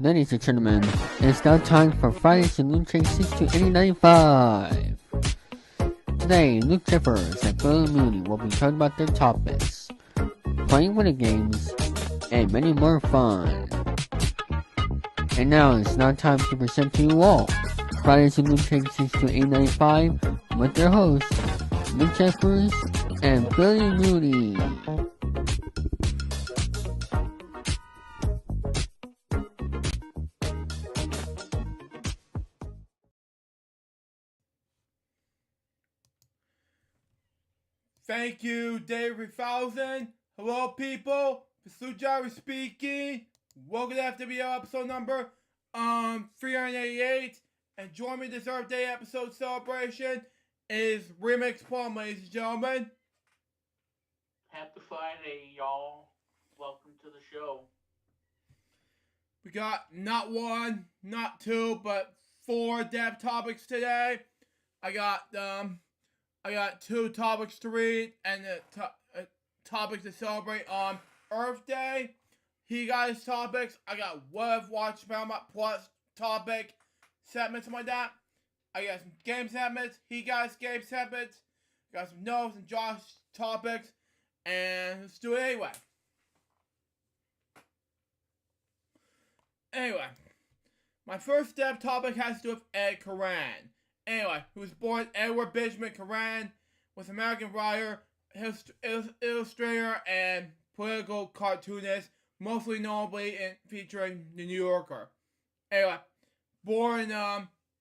Ladies and gentlemen, it's now time for Friday's LukeJ62895. Today, Luke Jippers and Billy Mooney will be talking about their topics, playing video games, and many more fun. And now it's now time to present to you all Friday's LukeJ62895 with their hosts, Luke Jippers and Billy Mooney. Thank you, Dave 3000. Hello, people. This is LukeJ speaking. Welcome to FWL episode number 388. And join me this Earth Day episode celebration is Remix Palm, ladies and gentlemen. Happy Friday, y'all. Welcome to the show. We got not one, not two, but 4 dev topics today. I got two topics to read and topics to celebrate on Earth Day. He got his topics. I got what I've watched Paramount Plus topic segments like that. I got some game segments. He got his game segments. Got some notes and Josh topics. And let's do it anyway. Anyway, my first dev topic has to do with Ed Koran. Anyway, who was born Edward Benjamin Koran, was an American writer, illustrator, and political cartoonist, mostly notably featuring The New Yorker. Anyway, born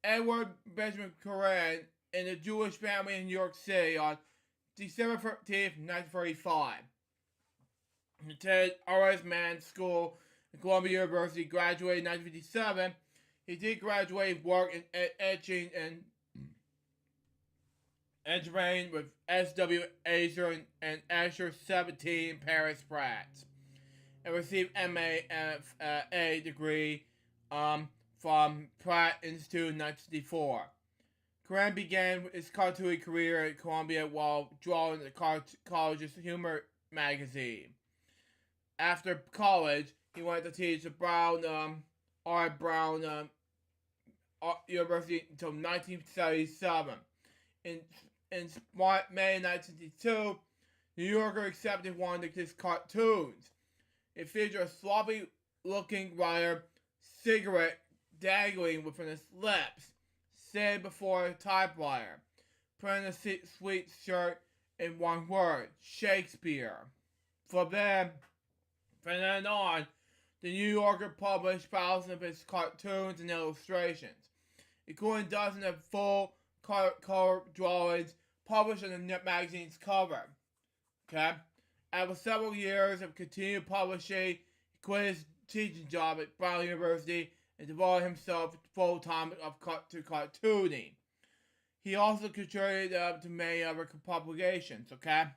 Edward Benjamin Koran in a Jewish family in New York City on December 13th, 1935. He attended R.S. Mann School at Columbia University, graduated in 1957. He did graduate work in etching and engineering with S.W. Azer and Asher 17 Paris France, and received M.A. and A degree from Pratt Institute in 1964. Koran began his cartooning career at Columbia while drawing the college's humor magazine. After college, he went to teach at Art Brown University until 1977. In May 1962, New Yorker accepted one of his cartoons. It featured a sloppy-looking writer, cigarette dangling from his lips, sitting before a typewriter, putting a sweet shirt in one word: Shakespeare. From then on, the New Yorker published thousands of his cartoons and illustrations, including dozens of full color drawings published on the magazine's cover. Okay? After several years of continued publishing, he quit his teaching job at Brown University and devoted himself full-time to cartooning. He also contributed to many other publications, okay?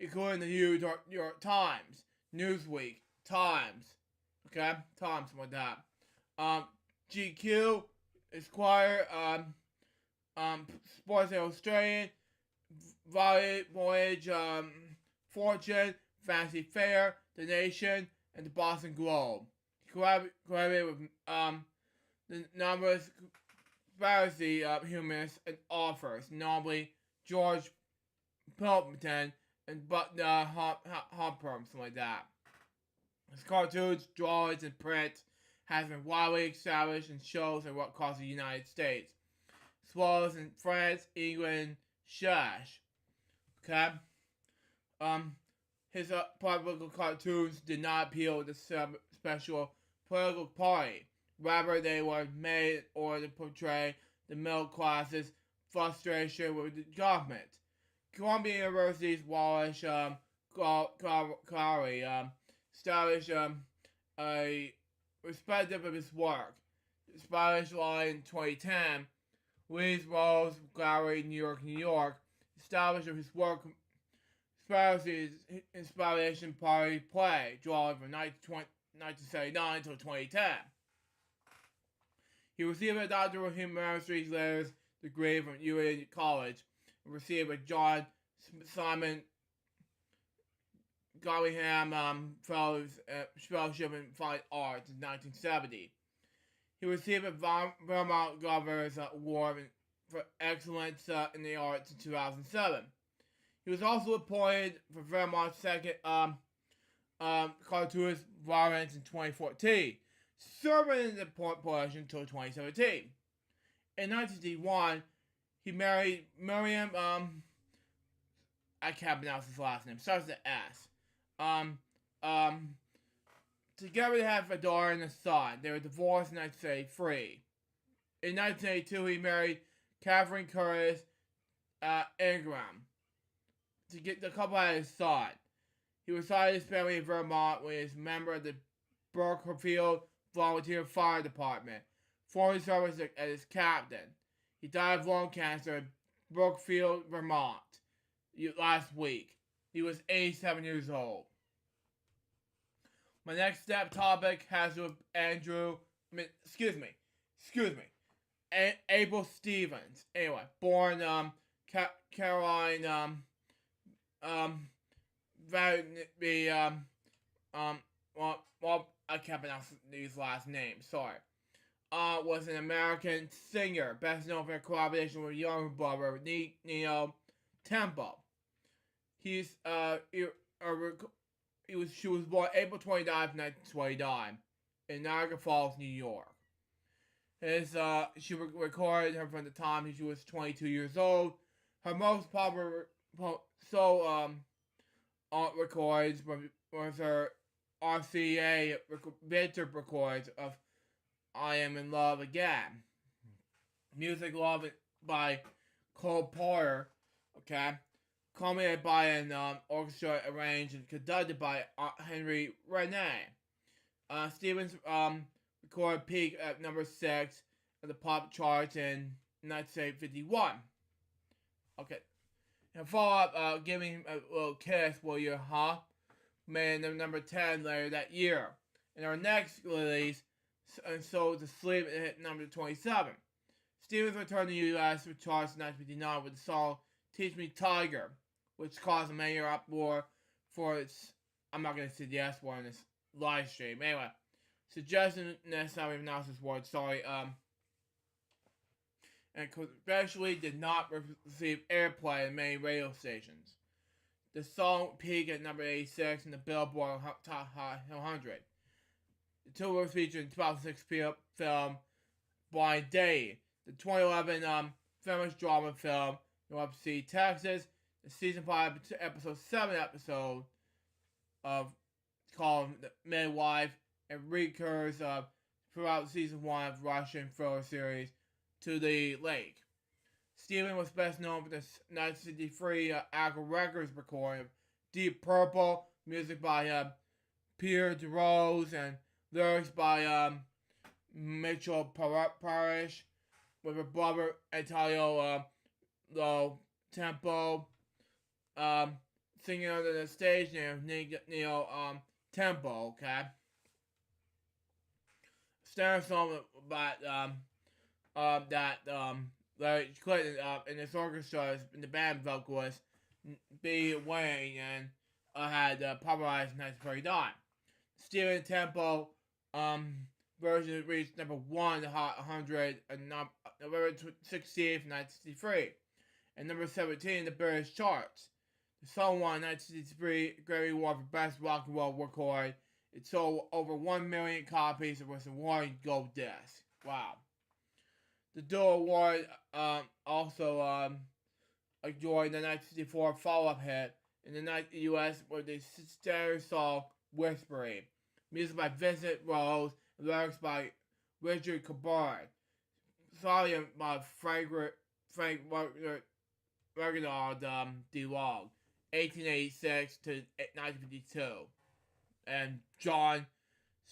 Including the New York Times, Newsweek, Times, okay? Times, like that. GQ, Esquire, Sports Illustrated, Voyage, Fortune, Fantasy Fair, The Nation, and the Boston Globe. He collaborated with the numerous fantasy humanists and authors, notably George Pilkington and Butler Humper, something like that. His cartoons, drawings, and print has been widely established in shows across the United States, as well as in France, England, Shash. Okay? His political cartoons did not appeal to some special political party. Rather, they were made in order to portray the middle class's frustration with the government. Columbia University's Wallace Clary established a perspective of his work. The Spanish law in 2010, Louise Rose Gallery, New York, established his work Spanish Inspiration Party play, drawing from 1979 until 2010. He received a Doctor of Humanities Letters degree from UA College and received a John Simon Fellowship in Fine Arts in 1970. He received a Vermont Governor's Award for Excellence in the Arts in 2007. He was also appointed for Vermont's second cartoonist Lawrence in 2014, serving in the position until 2017. In 1961, he married Miriam, I can't pronounce his last name, starts with an S. Together they have a daughter and a son. They were divorced in 1983. In 1982, he married Catherine Curtis Ingram. The couple had a son. He resided his family in Vermont when he was a member of the Brookfield Volunteer Fire Department, formerly served as captain. He died of lung cancer in Brookfield, Vermont, last week. He was 87 years old. My next topic has to do with Abel Stevens. Anyway, born Caroline I can't pronounce these last names. Sorry. Was an American singer, best known for her collaboration with younger brother Neo Tempo. She was born April 29, 1929, in Niagara Falls, New York. She recorded her from the time she was 22 years old. Her most popular records was her RCA vintage records of I Am in Love Again. Music loved by Cole Porter, okay? Culminated by an orchestra arranged and conducted by Henry Renee. Stevens recorded peak at number 6 of the pop charts in 1951. Okay. And follow-up, giving a little kiss, will you, huh? Made number 10 later that year. And our next release, and So to Sleep, it hit number 27. Stevens returned to the U.S. for charts in 1959 with the song Teach Me Tiger, which caused a major uproar for its, I'm not going to say the S word in this live stream. Anyway, suggesting next time we pronounce this word, sorry, and especially did not receive airplay in many radio stations. The song peaked at number 86 in the Billboard Top 100. The two were featured in the 2006 film Blind Date, the 2011 feminist drama film New Upsea, Texas, the season 5 episode 7 episode of called The Midwife, and recurs throughout season 1 of Russian thriller series To the Lake. Stephen was best known for the 1963 Agro Records recording of Deep Purple, music by Pierre DeRose, and lyrics by Mitchell Parrish, with her brother Antonio Tempo singing under the stage name Neo Tempo, okay? Standard song about that Larry Clinton in this orchestra, in the band vocalist B. Wayne, and had popularized in 1939. Stephen Tempo version reached number 1 in the Hot 100 on November 16th, 1963, and number 17 in the British charts. The song won 1963 Grammy Award for Best Rock and Roll Record. It sold over 1 million copies and was awarded gold disc. Wow. The duo award also enjoyed the 1964 follow-up hit in the U.S. with the standard song Whispering, music by Vincent Rose, and lyrics by Richard Cabard, song by Frank Reginald DeLong, 1886 to 1952, and John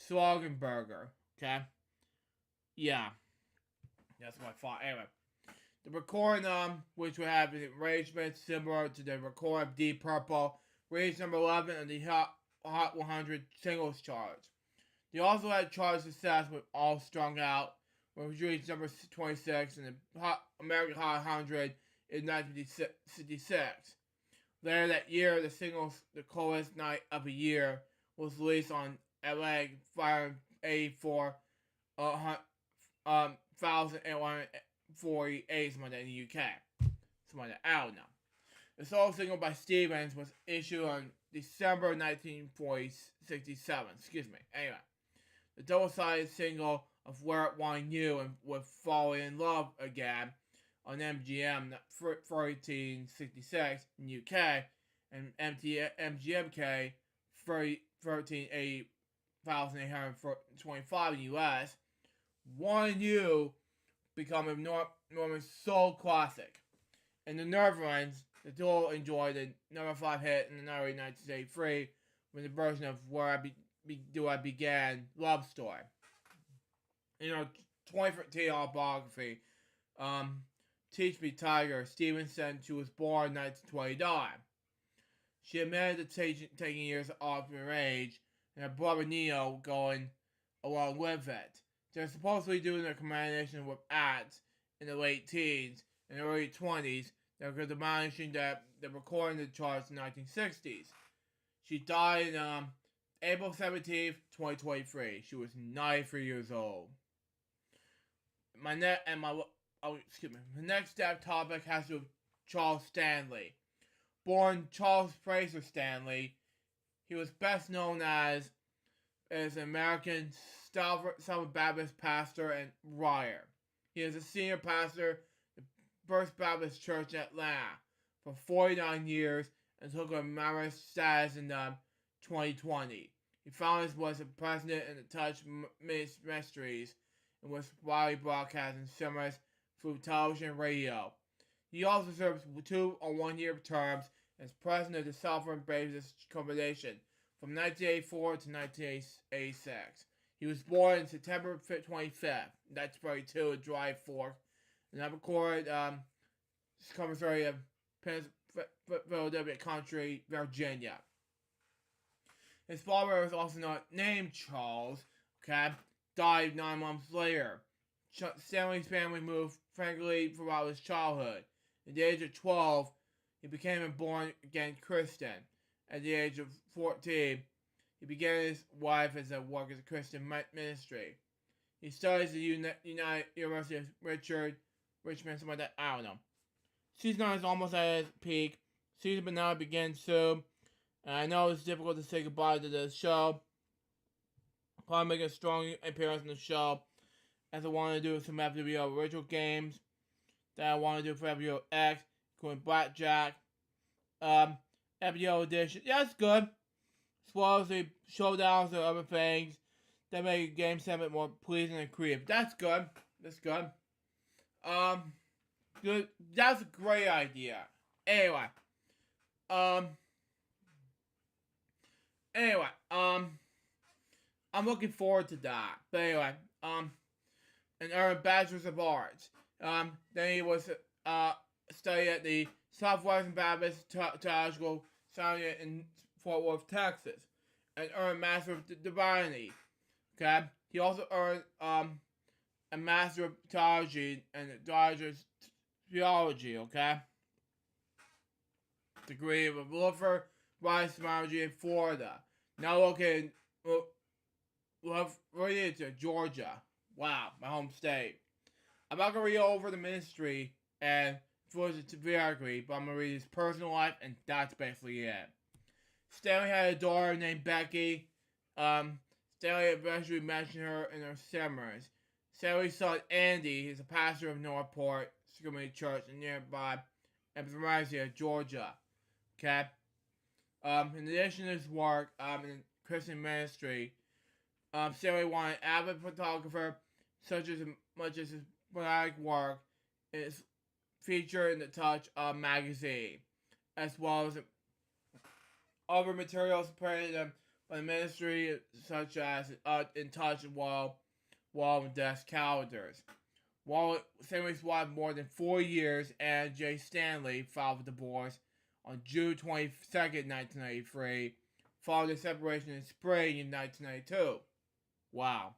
Slogenberger. Okay, yeah. That's my fault. Anyway, the recording, which we have an arrangement similar to the recording of Deep Purple, reached number 11 on the Hot 100 singles charts. They also had chart success with All Strung Out, which reached number 26 in the American Hot 100 in 1966. Later that year, the single "The Coldest Night of the Year" was released on Atlantic 584 1,848 something like that in the UK. Something like that, I don't know. The solo single by Stevens was issued on December 1967. Excuse me. Anyway, the double-sided single of "Where It Want You" and "With Falling in Love Again" on MGM 1366 in UK and MGMK 13,825 in US. "Want You" become a Norman soul classic. In the Netherlands, the duo enjoyed a number 5 hit in the early 1983 with the version of "Where I Began" Love Story. In her 2013 autobiography, Teach Me Tiger, Stevens said she was born in 1929. She admitted to taking years off her age, and her brother Neo going along with it. They're supposedly doing a combination with acts in the late teens and early 20s that were demolishing the recording the charts in the 1960s. She died on April 17th, 2023. She was 93 years old. The next topic has to do with Charles Stanley. Born Charles Fraser Stanley, he was best known as an American Southern Baptist pastor and writer. He is a senior pastor at the First Baptist Church in Atlanta for 49 years and took a emeritus status in 2020. He founded was a president in the Touch Ministries and was widely broadcast in sermons through television and radio. He also served 2 1-year terms as president of the Southern Baptist Convention from 1984 to 1986. He was born on September 25th, 1942 in Dry Fork, and I recorded commissary of Philadelphia Country, Virginia. His father was also not named Charles, died 9 months later. Stanley's family moved frankly throughout his childhood. At the age of 12, he became a born-again Christian. At the age of 14, he began his wife as a work as a Christian ministry. He studies at the University of Richmond, something like that, I don't know. Season 9 is almost at its peak. Season finale begins soon. And I know it's difficult to say goodbye to the show. I'll probably make a strong appearance on the show, as I want to do some FWO original games that I want to do for FWO X, including Blackjack. FWO Edition, yeah, it's good. As well as the showdowns and other things that make a game segment more pleasing and creative. That's good. That's good. Good. That's a great idea. Anyway. I'm looking forward to that. But anyway, and earned Bachelor's of Arts. Then he was studied at the Southwestern Baptist Theological Seminary in Fort Worth, Texas, and earned Master of Divinity. Okay, he also earned a Master of Theology and a Doctor of Theology. Okay, degree of Luther Rice Theology in Florida. Now located in Georgia. Wow, my home state. I'm not gonna read over the ministry and influence to biography, but I'm gonna read his personal life, and that's basically it. Stanley had a daughter named Becky. Stanley eventually mentioned her in her sermons. Stanley's son Andy is a pastor of Northport Community Church in nearby Ephrainia, Georgia. Okay. In addition to his work in Christian ministry, Stanley wanted an avid photographer, such as much as his sporadic work is featured in the Touch magazine, as well as other materials printed by the ministry, such as in Touch and Wall and Desk calendars. While Stanley's wife more than 4 years, and J. Stanley filed for divorce on June 22nd, 1993, following the separation in spring in 1992. Wow.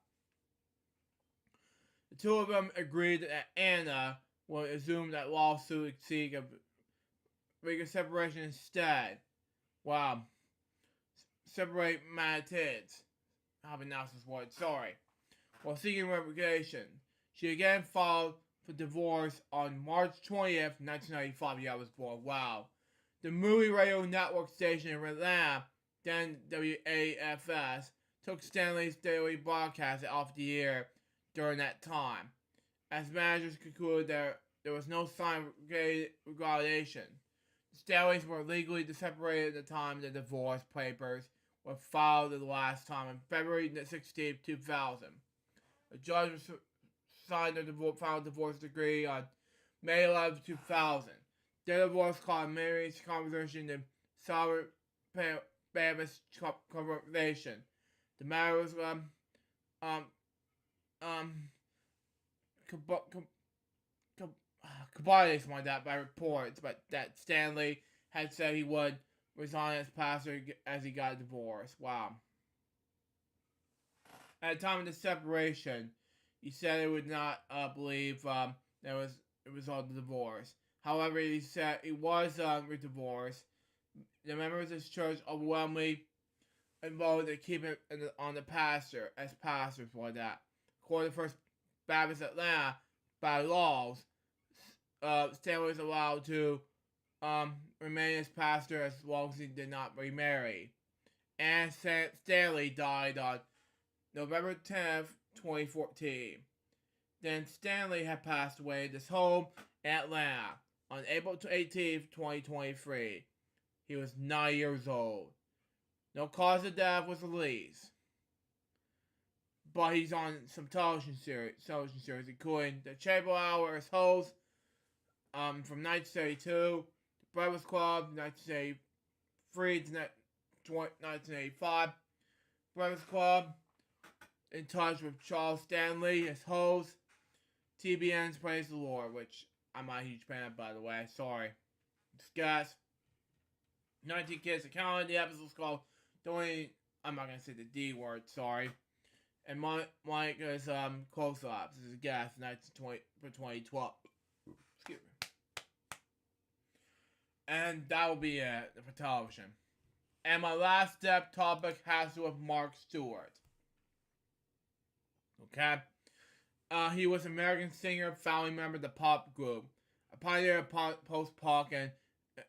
The two of them agreed that Anna would assume that lawsuit seek legal separation instead. Wow. Separate my tits. I have announced this word, sorry. While seeking revocation, she again filed for divorce on March 20th, 1995. Yeah, I was born. Wow. The movie radio network station in Atlanta, then WAFS, took Stanley's daily broadcast off the air during that time, as managers concluded there was no sign of retaliation. The Stanleys were legally separated at the time the divorce papers were filed the last time on February 16, 2000. A judge signed the final divorce decree on May 11, 2000. The divorce caused marriage conversation and solid famous conversation. The matter was combined like that by reports, but that Stanley had said he would resign as pastor as he got a divorce. Wow. At the time of the separation, he said he would not believe there was a result of the divorce. However, he said he was divorced. The members of his church overwhelmingly involved in keeping on the pastor as pastors for that. According to First Baptist Atlanta, by laws, Stanley was allowed to remain as pastor as long as he did not remarry. And Stanley died on November 10th, 2014. Then Stanley had passed away at his home in Atlanta on April 18th, 2023. He was 9 years old. No cause of death was released. But he's on some television series including The Chamber Hour as host from 1972, The Breakfast Club, 1983 to 1985, Breakfast Club, In Touch with Charles Stanley as host, TBN's Praise the Lord, which I'm not a huge fan of, by the way. Sorry. Discuss. 19 Kids Account. The episode's called I'm not going to say the D word, sorry. And Mike is Close Ups. This is a guest for 2012. Excuse me. And that will be it for television. And my last step topic has to do with Mark Stewart. Okay? He was an American singer, founding member of the pop group, a pioneer of post-punk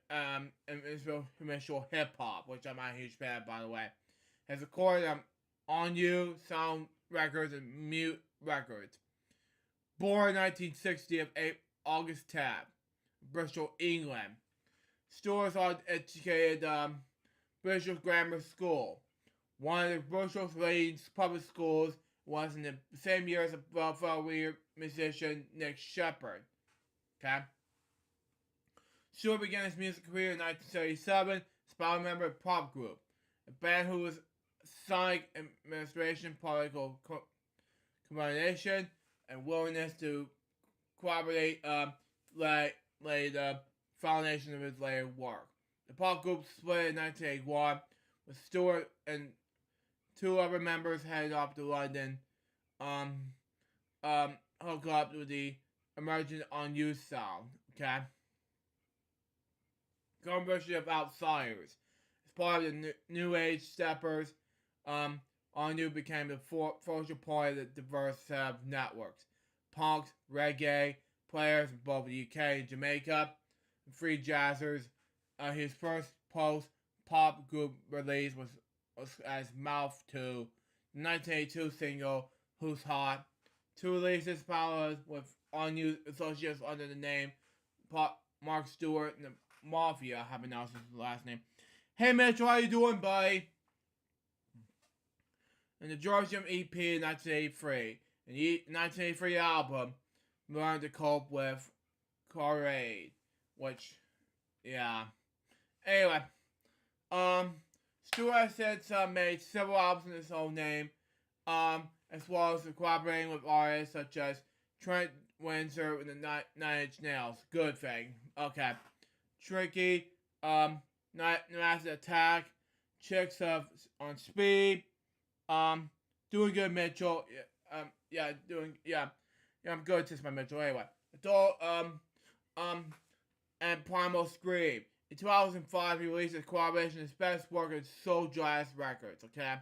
and instrumental hip-hop, which I'm not a huge fan of, by the way. Has recorded On You, Sound Records, and Mute Records. Born in 1960 of August 10th, Bristol, England. Stewart was educated Bristol Grammar School. One of Bristol's leading public schools was in the same year as a well-known musician Nick Sheppard. Okay? Stewart began his music career in 1977 as a founding member of a pop group, a band whose sonic administration, political combination, and willingness to collaborate laid the foundation of his later work. The pop group split in 1981, with Stewart and two other members headed off to London, hook up with the emerging On You sound, okay? Controversy of Outsiders. As part of the New Age Steppers, On You became the focal point of the diverse set of networks. Punks, reggae, players in both the UK and Jamaica, and free jazzers. His first post-pop group release was as Mouth 2, the 1982 single Who's Hot. Two releases followed with On You associates under the name Mark Stewart and the Mafia, I have announced his last name. Hey Mitchell, how you doing, buddy? And the Georgian EP in 1983. And the 1983 album learned to cope with Corrade, which, yeah. Anyway, Stewart has since made several albums in his own name, as well as collaborating with artists such as Trent Windsor and the Nine Inch Nails. Good thing. Okay. Tricky, Massive Attack, Chicks on Speed, doing good, Mitchell. I'm good, just my Mitchell. Anyway, it's all, and Primal Scream. In 2005, he released a collaboration with his best work at Soul Jazz Records, okay?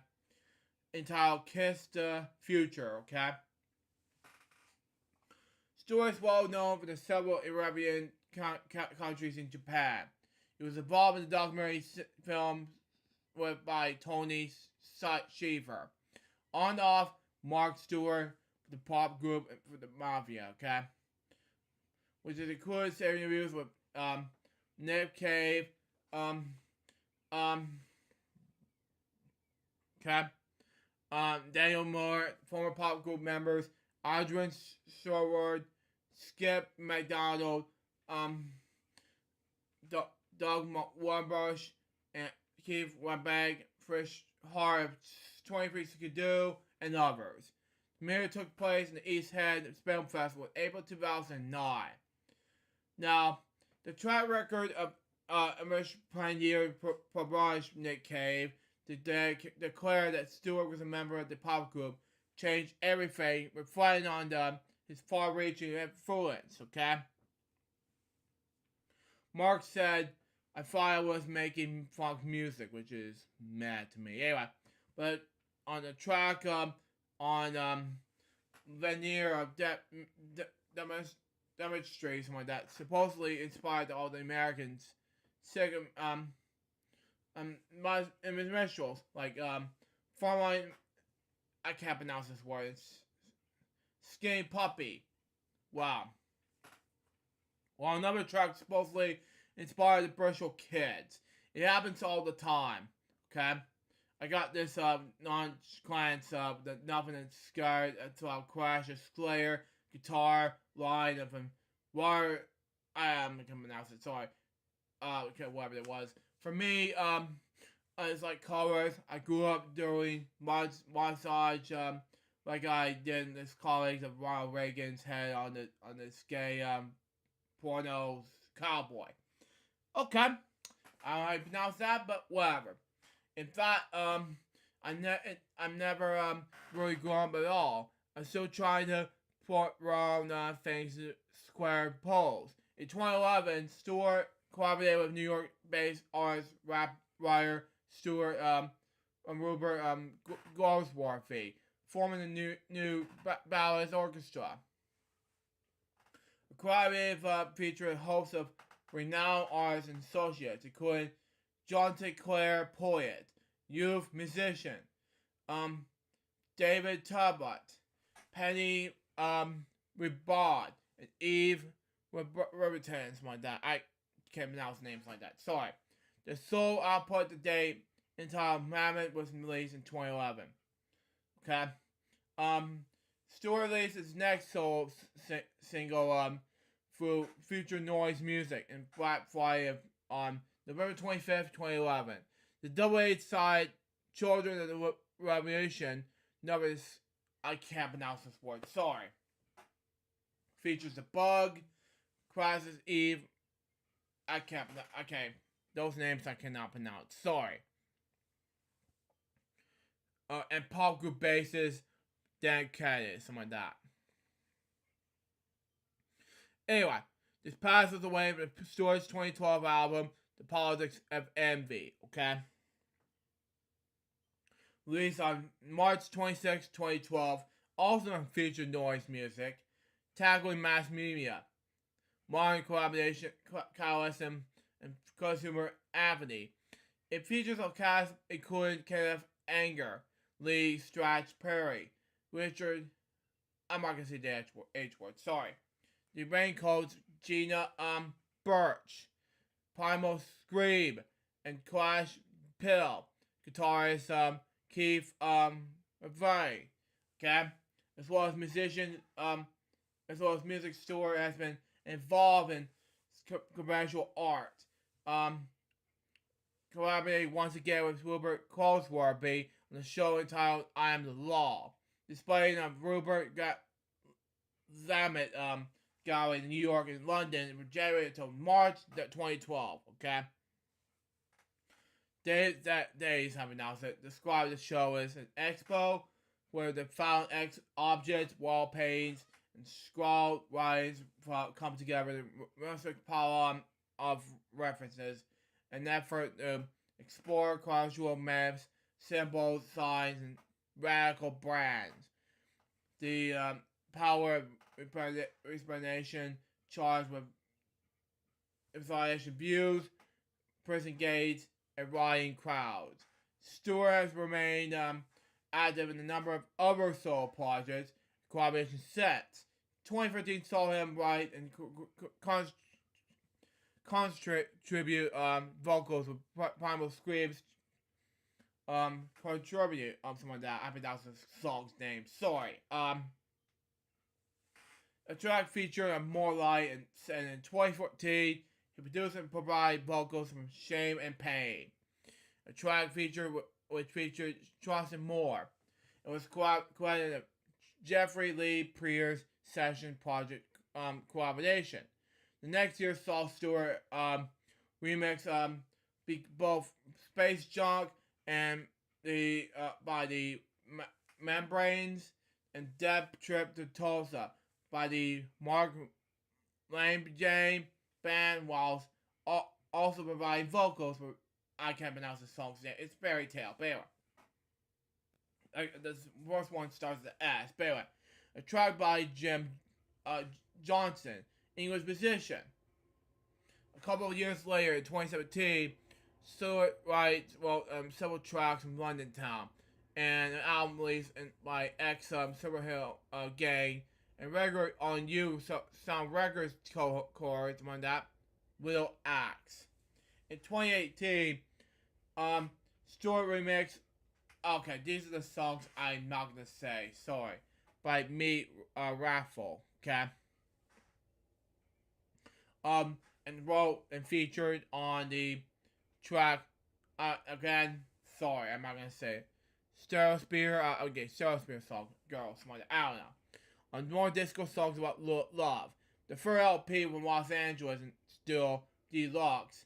Entitled Kiss the Future, okay? Stewart is well known for the several Arabian countries in Japan. He was involved in the documentary film by Tony Shaffer. On and off, Mark Stewart for the pop group and for the Mafia, okay? Which is included interviews with Nick Cave, okay? Daniel Moore, former pop group members, Adrian Sherwood, Skip McDonald, Doug Warbush, and Keith Webag, Frisch Hart, 23 Skidoo, and others. The premiere took place in the East Head Film Festival in April 2009. Now, the track record of Amish pioneer Probage Nick Cave to declare that Stewart was a member of the pop group changed everything, reflecting on his far-reaching influence, okay? Mark said, I thought I was making funk music, which is mad to me. Anyway, but on the track, on Veneer of Demonstration, something like that, supposedly inspired all the Americans, second, minstrels, like, Farmline, I can't pronounce this word, it's Skinny Puppy. Wow. While another track supposedly inspired the Bristol Kids. It happens all the time, okay? I got this non-glance that nothing is scared until I crash a Slayer guitar line of him. Water, I can pronounce it, sorry. Okay, whatever it was. For me, it's like colors. I grew up doing massage, like I did in this colleagues of Ronald Reagan's head on this gay, porno cowboy. Okay, I pronounce that, but whatever. In fact, I'm never really grown up at all. I'm still trying to put around things in square poles. In 2011, Stewart collaborated with New York-based artist, rap writer Stuart Rupert Goldsworthy, forming the new Ballads Orchestra. The collaborative featured hosts of renowned artists and associates, including John Sinclair Poet, youth musician, David Talbot, Penny Ribard, and Eve Riverton, something like that. I can't pronounce names like that. Sorry. The sole output to date entitled Mammoth was released in 2011. Okay. Stewart released his next solo single through Future Noise Music and Black Friday on November 25th, 2011. The double-A side, Children of the Revolution, I can't pronounce this word, sorry. Features The Bug, Crisis Eve, okay, those names I cannot pronounce, sorry. And pop group bassist, Dan Caddy, something like that. Anyway, this passes away from Stewart's 2012 album, The Politics of Envy, okay? Released on March 26, 2012, also on Future Noise Music, tackling mass media, modern collaboration, coalition, and consumer apathy. It features a cast including Kenneth Anger, Lee Stratch Perry, Richard, I'm not gonna say the H word, sorry. The Raincoats, Gina Birch, Primal Scream, and Clash Pill, guitarist Keith Vay, okay? As well as musician, as well as music Stewart has been involved in commercial art. Collaborating once again with Rupert Goldsworthy on the show entitled I Am the Law. Displaying of Rupert got Zamet gallery in New York and London and generated until March 2012, okay? Days have announced it. Describe the show as an expo where the found objects, wall paintings, and scroll writings come together. The music power of references an effort to explore cultural myths, symbols, signs, and radical brands. The power of explanation charged with installation views, prison gates, and rioting crowds. Stewart has remained active in a number of other solo projects, collaboration sets. 2015 saw him write and contribute vocals with Primal Screams contribute something like that. I think that was the song's name. Sorry. A track featuring More Light and in 2014 he produced and provided vocals from Shame and Pain. A track which featured Trust and More. It was credited a Jeffrey Lee Pryor's session project collaboration. The next year saw Stewart remix both Space Junk and by the Membranes and Death Trip to Tulsa by the Mark Lane Jane band, whilst also providing vocals for, I can't pronounce the song's name. It's Fairy Tale. But anyway, the first one starts with the S. But anyway, a track by Jim Johnson, English musician. A couple of years later, in 2017, Stewart writes several tracks from London Town, and an album released by Silver Hill Gang, and record on You Sound Records chords among that, Little Axe. In 2018, Stewart remixed. Okay, these are the songs I'm not gonna say. Sorry, by Meat Raffle. Okay. And wrote and featured on the track. Again, sorry, I'm not gonna say it. Stereospear. Stereospear song, Girls. I don't know. On more disco songs about love. The first LP from Los Angeles and still deluxe.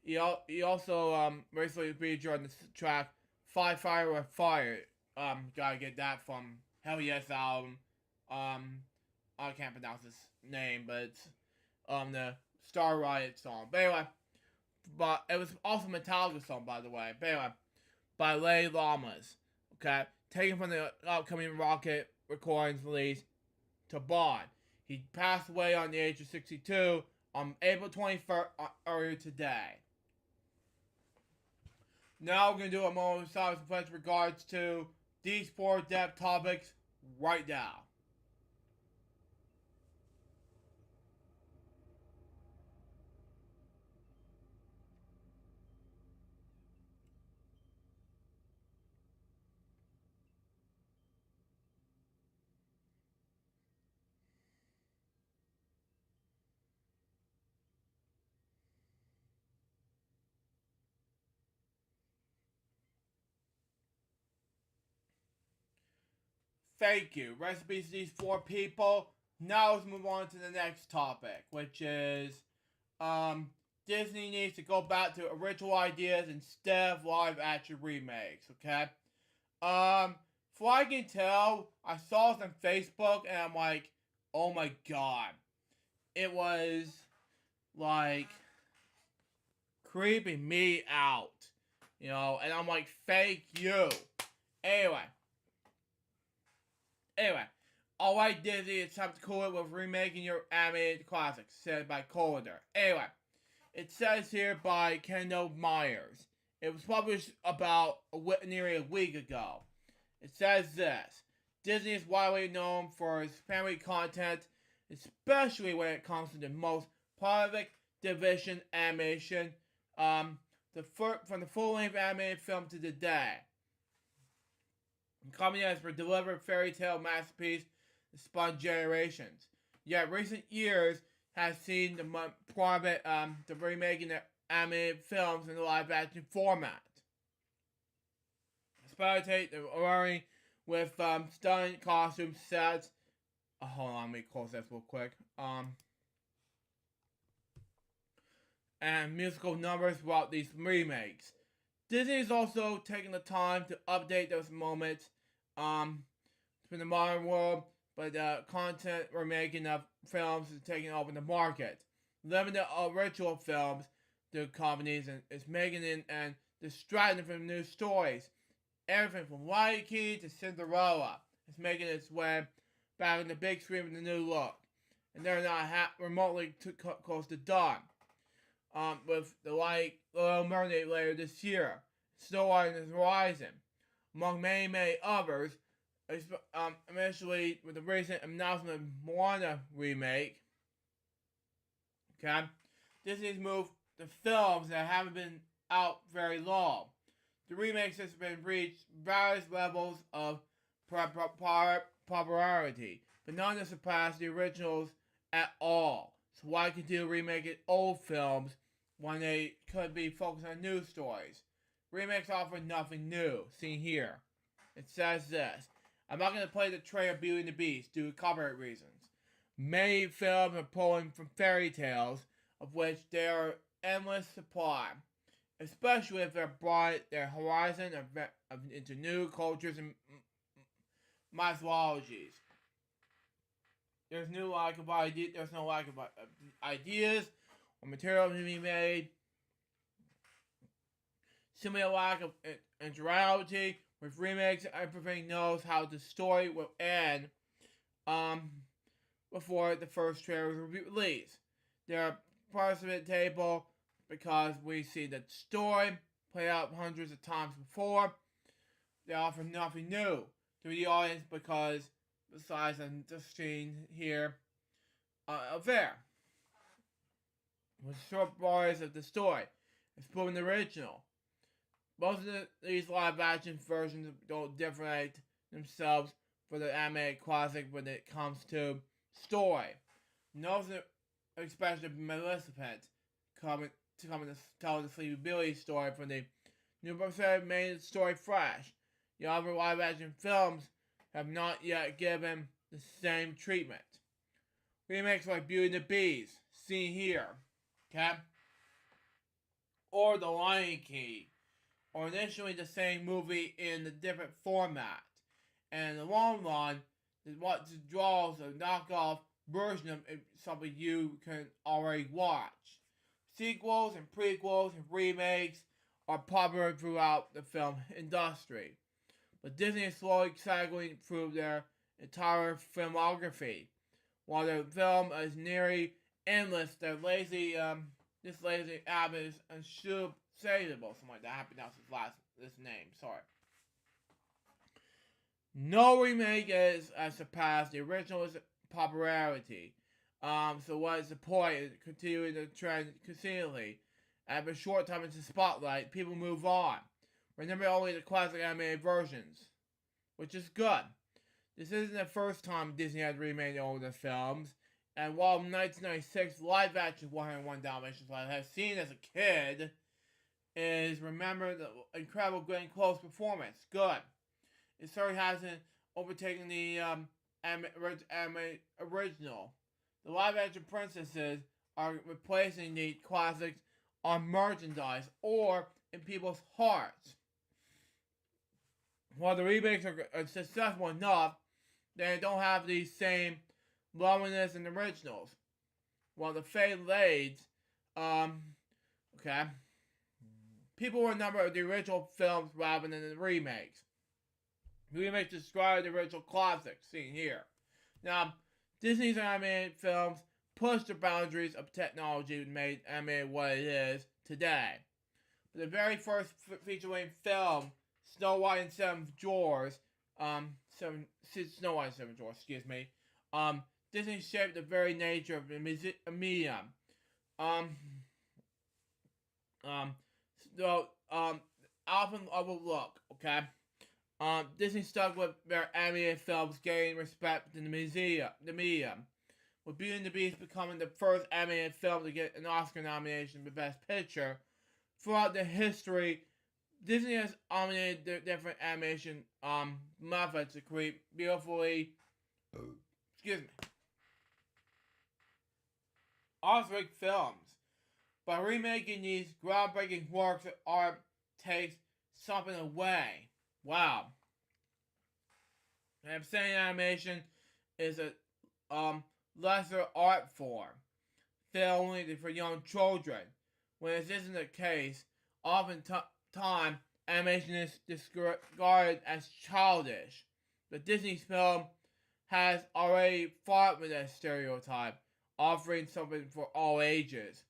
He also recently featured on the track Fire with Fire. Gotta get that from Hell Yes album. I can't pronounce his name, but it's the Star Riot song. But anyway, but it was also Metallica song, by the way. But anyway, by Lay Llamas. Okay, taken from the upcoming Rocket recordings release to Bond. He passed away on the age of 62 on April 21st, earlier today. Now we're going to do a moment of silence with regards to these four depth topics right now. Thank you. Recipes to these four people. Now let's move on to the next topic, which is Disney needs to go back to original ideas instead of live action remakes, okay? From what I can tell, I saw this on Facebook and I'm like, oh my god. It was like creeping me out. You know, and I'm like, thank you. Anyway, alright Disney, it's time to cool it with remaking your animated classics, said by Collider. Anyway, it says here by Kendall Myers. It was published about nearly a week ago. It says this: Disney is widely known for its family content, especially when it comes to the most prolific division animation, from the full-length animated film to today. Coming as for delivered fairy tale masterpiece that spun generations. Yet recent years has seen the remaking the animated films in the live action format. Experimentate the alluring with stunning costume sets. Hold on, let me close this real quick. And musical numbers throughout these remakes. Disney is also taking the time to update those moments from the modern world, but the content we're making of films is taking over the market. Limited original films the companies and is making it and distracting from new stories. Everything from Lion King to Cinderella is making its way back on the big screen with a new look. And they're not remotely too close to done. With the Little Mermaid later this year, Snow White on the horizon, among many others, initially with the recent announcement of Moana remake. Okay, Disney's moved the films that haven't been out very long. The remakes has been reached various levels of popularity, but none to surpass the originals at all. So why continue remaking old films when they could be focused on new stories? Remakes offer nothing new. Seen here. It says this. I'm not going to play the trailer of Beauty and the Beast due to copyright reasons. Many films are pulling from fairy tales, of which there are endless supply, especially if they're broad their horizon into new cultures and mythologies. There's no lack of ideas or material to be made. Simply a lack of originality. With remakes, everything knows how the story will end before the first trailer will be released. There are parts of the table because we see the story played out hundreds of times before. They offer nothing new to the audience because besides the scene here there. With short bars of the story. It's proven original. Most of these live action versions don't differentiate themselves for the anime classic when it comes to story. No, especially Maleficent coming to tell the Sleepy Beauty story from the new episode made the story fresh. The other live action films have not yet given the same treatment. Remakes like Beauty and the Beast, seen here, okay? Or The Lion King, or initially the same movie in a different format. And in the long run, what draws a knockoff version of something you can already watch. Sequels and prequels and remakes are popular throughout the film industry. But Disney is slowly cycling through their entire filmography. While their film is nearly endless, their lazy habit is unsubstantiable, something like that. I have to pronounce this name, sorry. No remake has surpassed the original's popularity. So what is the point? Is continuing the trend continually. After a short time into the spotlight, people move on. Remember only the classic animated versions, which is good. This isn't the first time Disney has remade older films, and while 1996 live-action 101 Dalmatians I have seen as a kid, is remember the incredible Glenn Close performance. Good. It certainly hasn't overtaken the original. The live-action princesses are replacing the classics on merchandise or in people's hearts. While the remakes are successful enough, they don't have the same loneliness in the originals. While the fade lades, okay, people remember the original films rather than the remakes. The remakes describe the original classics, seen here. Now, Disney's animated films push the boundaries of technology and made anime what it is today. The very first feature-length film, Snow White and Seven Dwarfs, Snow White and Seven Dwarfs, excuse me, Disney shaped the very nature of the medium. Often overlooked, okay? Disney stuck with their animated films gaining respect in the medium, with Beauty and the Beast becoming the first animated film to get an Oscar nomination for Best Picture. Throughout the history, Disney has dominated different animation methods to create beautifully, authentic films. By remaking these groundbreaking works of art takes something away. Wow. And I'm saying animation is a lesser art form, fit only for young children. when this isn't the case, oftentimes animation is disregarded as childish. The Disney film has already fought with that stereotype, offering something for all ages.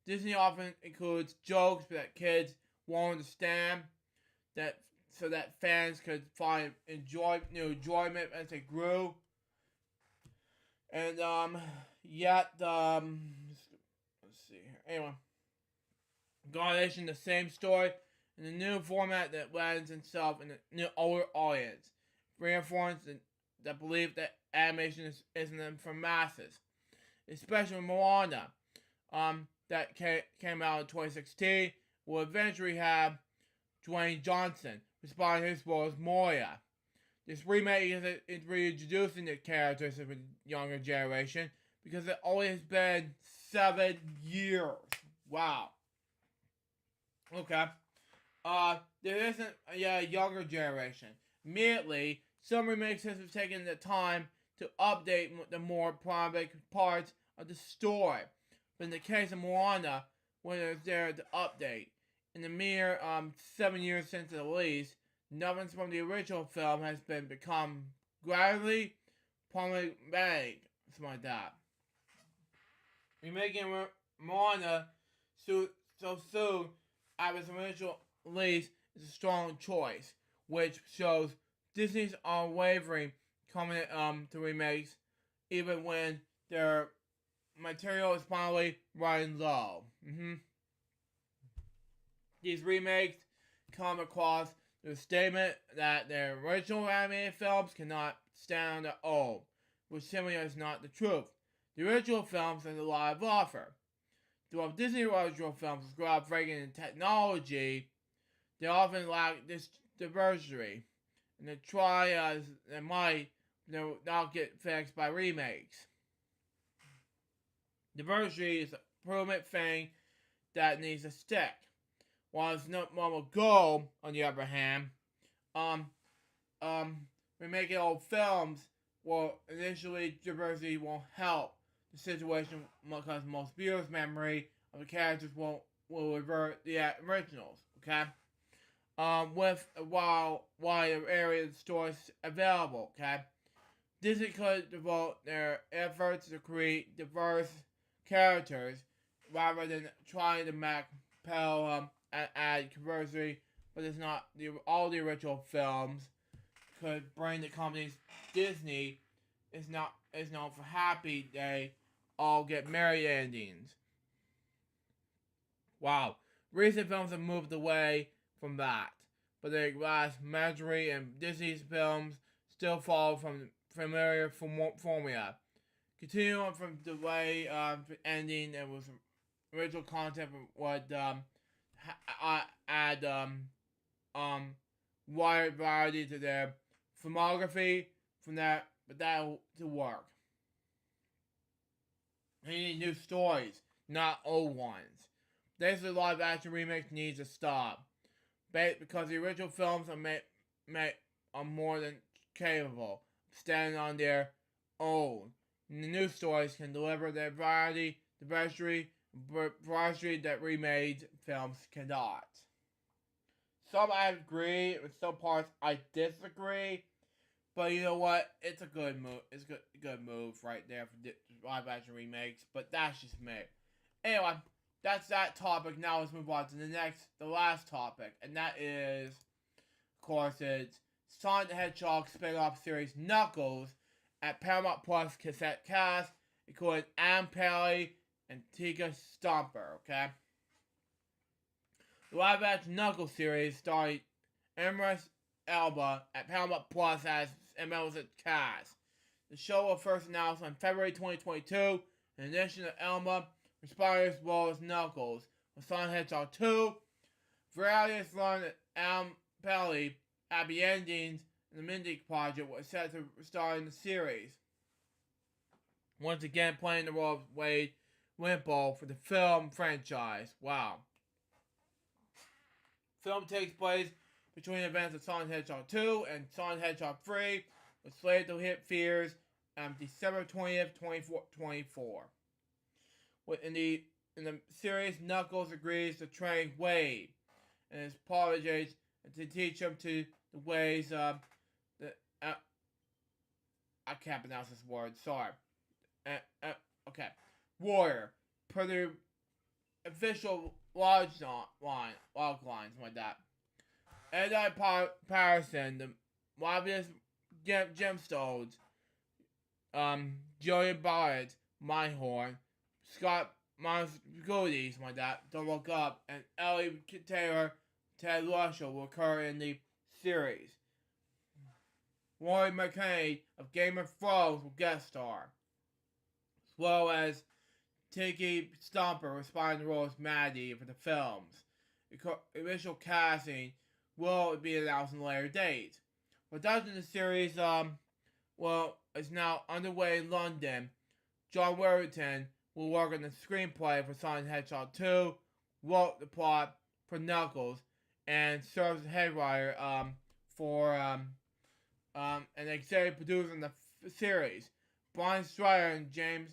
Disney often includes jokes that kids won't understand, that so that fans could find enjoyment as they grew. And yet let's see here. Anyway, garnishing the same story in a new format that lands itself in a new older audience, reinforcing the belief that animation isn't for masses, especially Moana, that came out in 2016, will eventually have Dwayne Johnson responding his role as Moria. This remake is reintroducing the characters of a younger generation because it only has been 7 years. Wow. Okay. There isn't a younger generation. Immediately, some remakes have taken the time to update the more problematic parts of the story. But in the case of Moana, when it was there to update, in the mere 7 years since the release, nothing from the original film has become gradually problematic, something like that. Remaking Moana so soon after its original release is a strong choice, which shows Disney's unwavering commitment to remakes, even when their material is finally running low. These remakes come across the statement that their original animated films cannot stand on their own, which simply is not the truth. The original films have a lot of offer. While Disney original films is groundbreaking in technology, they often lack this diversity, and they try as they might, they will not get fixed by remakes. Diversity is a permanent thing that needs to stick. While it's not normal goal, on the other hand, remaking old films initially diversity won't help the situation because most viewers' memory of the characters will revert the originals. Okay, while the area of the stories available. Okay, Disney could devote their efforts to create diverse characters rather than trying to make add diversity, but it's not all the original films could bring the companies. Disney is known for happy they all get merry endings. Wow, recent films have moved away from that, but the last menagerie and Disney's films still follow from familiar formula. Continuing from the way ending and with original content would add wide variety to their filmography from that, but that to work. They need new stories, not old ones. Basically, live action remakes needs to stop, because the original films are more than capable of standing on their own. And the new stories can deliver their variety, diversity that remade films cannot. Some I agree, with some parts I disagree, but you know what? It's a good move. It's a good move right there for live action remakes, but that's just me. Anyway, that's that topic. Now let's move on to the last topic, and that is, of course, it's Sonic the Hedgehog spin-off series Knuckles at Paramount Plus cassette cast, including Adam Pally and Tika Stomper, okay? The live-action Knuckles series starring Idris Elba at Paramount Plus as ML's cast. The show was first announced on February 2022, in addition to Elba, responding as well as Knuckles, with Sonic Hedgehog 2. Variety has learned that Adam Pally, Abby Endings, and the Mindy Project was set to star in the series, once again playing the role of Wade Wimple for the film franchise. Wow. Film takes place between events of Sonic Hedgehog 2 and Sonic Hedgehog 3, was slated to hit theaters on December 20th, 2024. In the in the series, Knuckles agrees to train Wade and his protege and to teach him to the ways of the. I can't pronounce this word. Sorry. Okay. Warrior. Per the official log lines like that. Eddie Patterson, the obvious gemstones, Joey Barrett, Mindhorn, Scott Moscudi, something like that, Don't Look Up, and Ellie Taylor, Ted Russell will occur in the series. Rory McKay of Game of Thrones will guest star, as well as Tiki Stumper responding to the role as Maddie for the films. The initial casting will be announced in a later date. Production of the series, is now underway in London. John Warrington will work on the screenplay for Sonic the Hedgehog 2, wrote the plot for Knuckles, and serves as head writer for an executive producer in the series. Brian Strider and James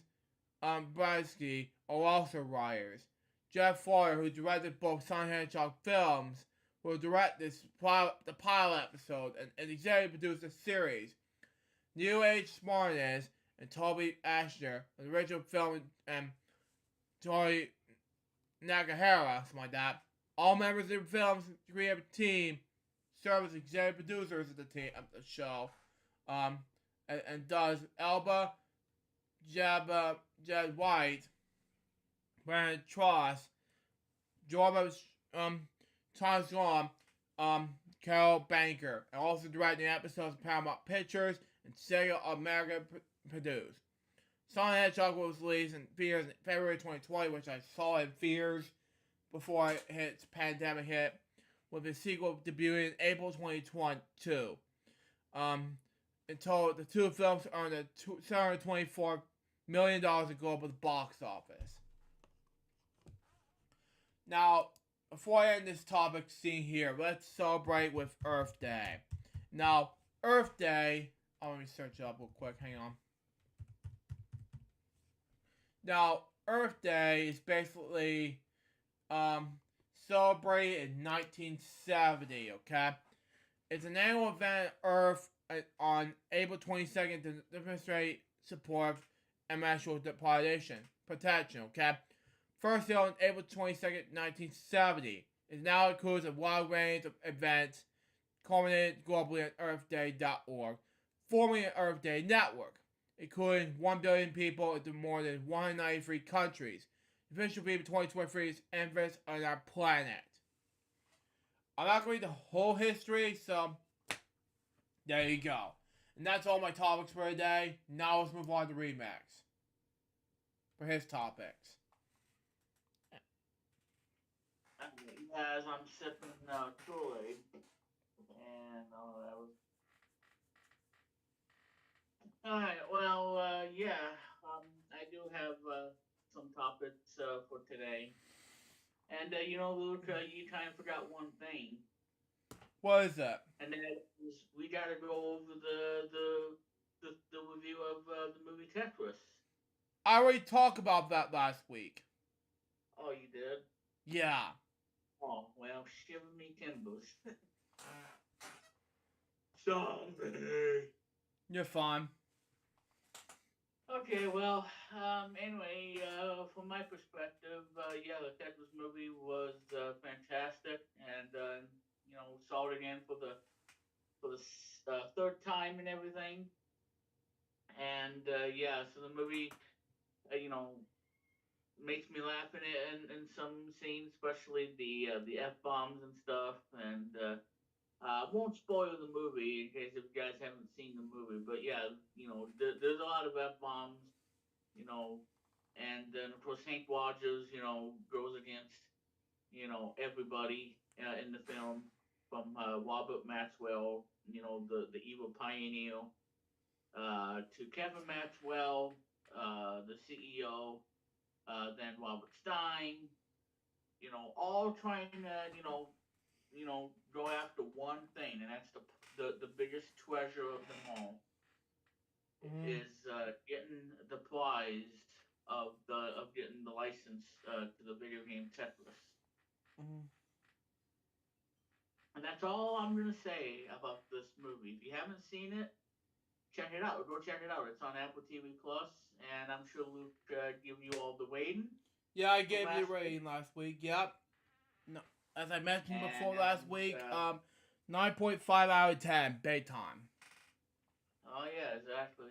Brzezinski are also writers. Jeff Fowler, who directed both Sonic the Hedgehog films, will direct the pilot episode and executive produce the series. Neil H. Smartness and Toby Asher, the original film, and Tori Nakahara, something like that. All members of the film's creative team serve as executive producers of the show. And does Elba, Jed White, Brandon Tross, Jordan Thomas Long, Carol Banker, and also directing episodes of Paramount Pictures and Sega America produced. Sonic the Hedgehog was released in theaters in February 2020, which I saw in theaters before its pandemic hit, with the sequel debuting in April 2022. Until the two films earned $724 million in global box office. Now, before I end this topic scene here, let's celebrate with Earth Day. Now, Earth Day, let me search it up real quick, hang on. Now, Earth Day is basically celebrated in 1970, okay? It's an annual event on Earth on April 22nd to demonstrate support and national protection, okay? First held on April 22nd, 1970. It now includes a wide range of events culminated globally at EarthDay.org, forming an Earth Day network, including 1 billion people in more than 193 countries. The official theme of 2023 is emphasis on our planet. I'm not going to read the whole history, so there you go. And that's all my topics for today. Now let's move on to Remax for his topics. As I'm sipping Kool-Aid, and that was. Alright, well, I do have some topics for today. And, Luke, you kind of forgot one thing. What is that? And that is, we got to go over the review of the movie Tetris. I already talked about that last week. Oh, you did? Yeah. Oh, well, shiver me timbers. Zombie. You're fine. Okay, well, anyway, from my perspective, the Tetris movie was fantastic, and saw it again for the third time and everything, and so the movie, makes me laugh in some scenes, especially the f bombs and stuff, and won't spoil the movie in case if you guys haven't seen the movie, but yeah, there's a lot of f bombs, and then of course Hank Rogers, goes against, everybody in the film, from Robert Maxwell, the evil pioneer, to Kevin Maxwell, the CEO, then Robert Stein, all trying to, go after one thing, and that's the biggest treasure of them all, is getting the prize of getting the license to the video game Tetris. Mm-hmm. And that's all I'm gonna say about this movie. If you haven't seen it, check it out. Go check it out. It's on Apple TV Plus, and I'm sure Luke give you all the waiting Yeah, I from gave you last the week. rating last week. Yep. No, as I mentioned before last And week, 9.5 out of 10, bedtime. oh yeah, exactly.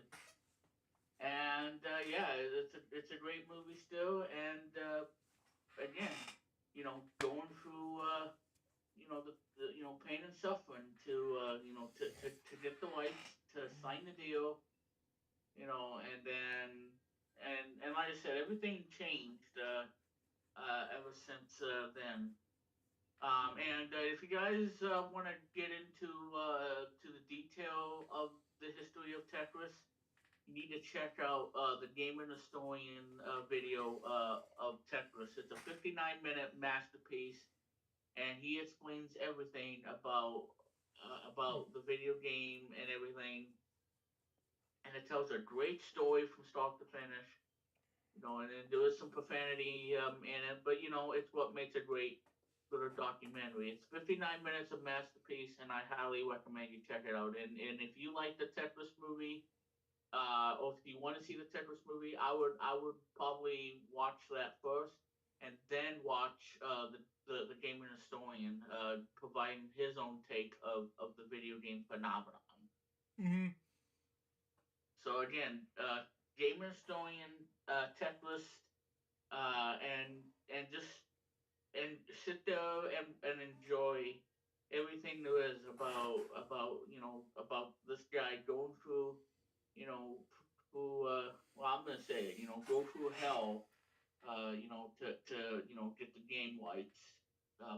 And yeah, it's a great movie still. And again, going through the pain and suffering to to get the rights to sign the deal, and then and like I said, everything changed ever since then. And if you guys want to get into to the detail of the history of Tetris, you need to check out the Gamer Historian video of Tetris. It's a 59-minute masterpiece, and he explains everything about the video game and everything. And it tells a great story from start to finish. And then there is some profanity in it, but it's what makes a great little documentary. It's 59 minutes of masterpiece, and I highly recommend you check it out. And if you like the Tetris movie, or if you want to see the Tetris movie, I would probably watch that first, and then watch the Gaming Historian providing his own take of the video game phenomenon. Mm-hmm. So again, Gaming Historian, Tetris, and just and sit there and enjoy everything there is about this guy going through you know who well, I'm gonna say it, go through hell, to get the game rights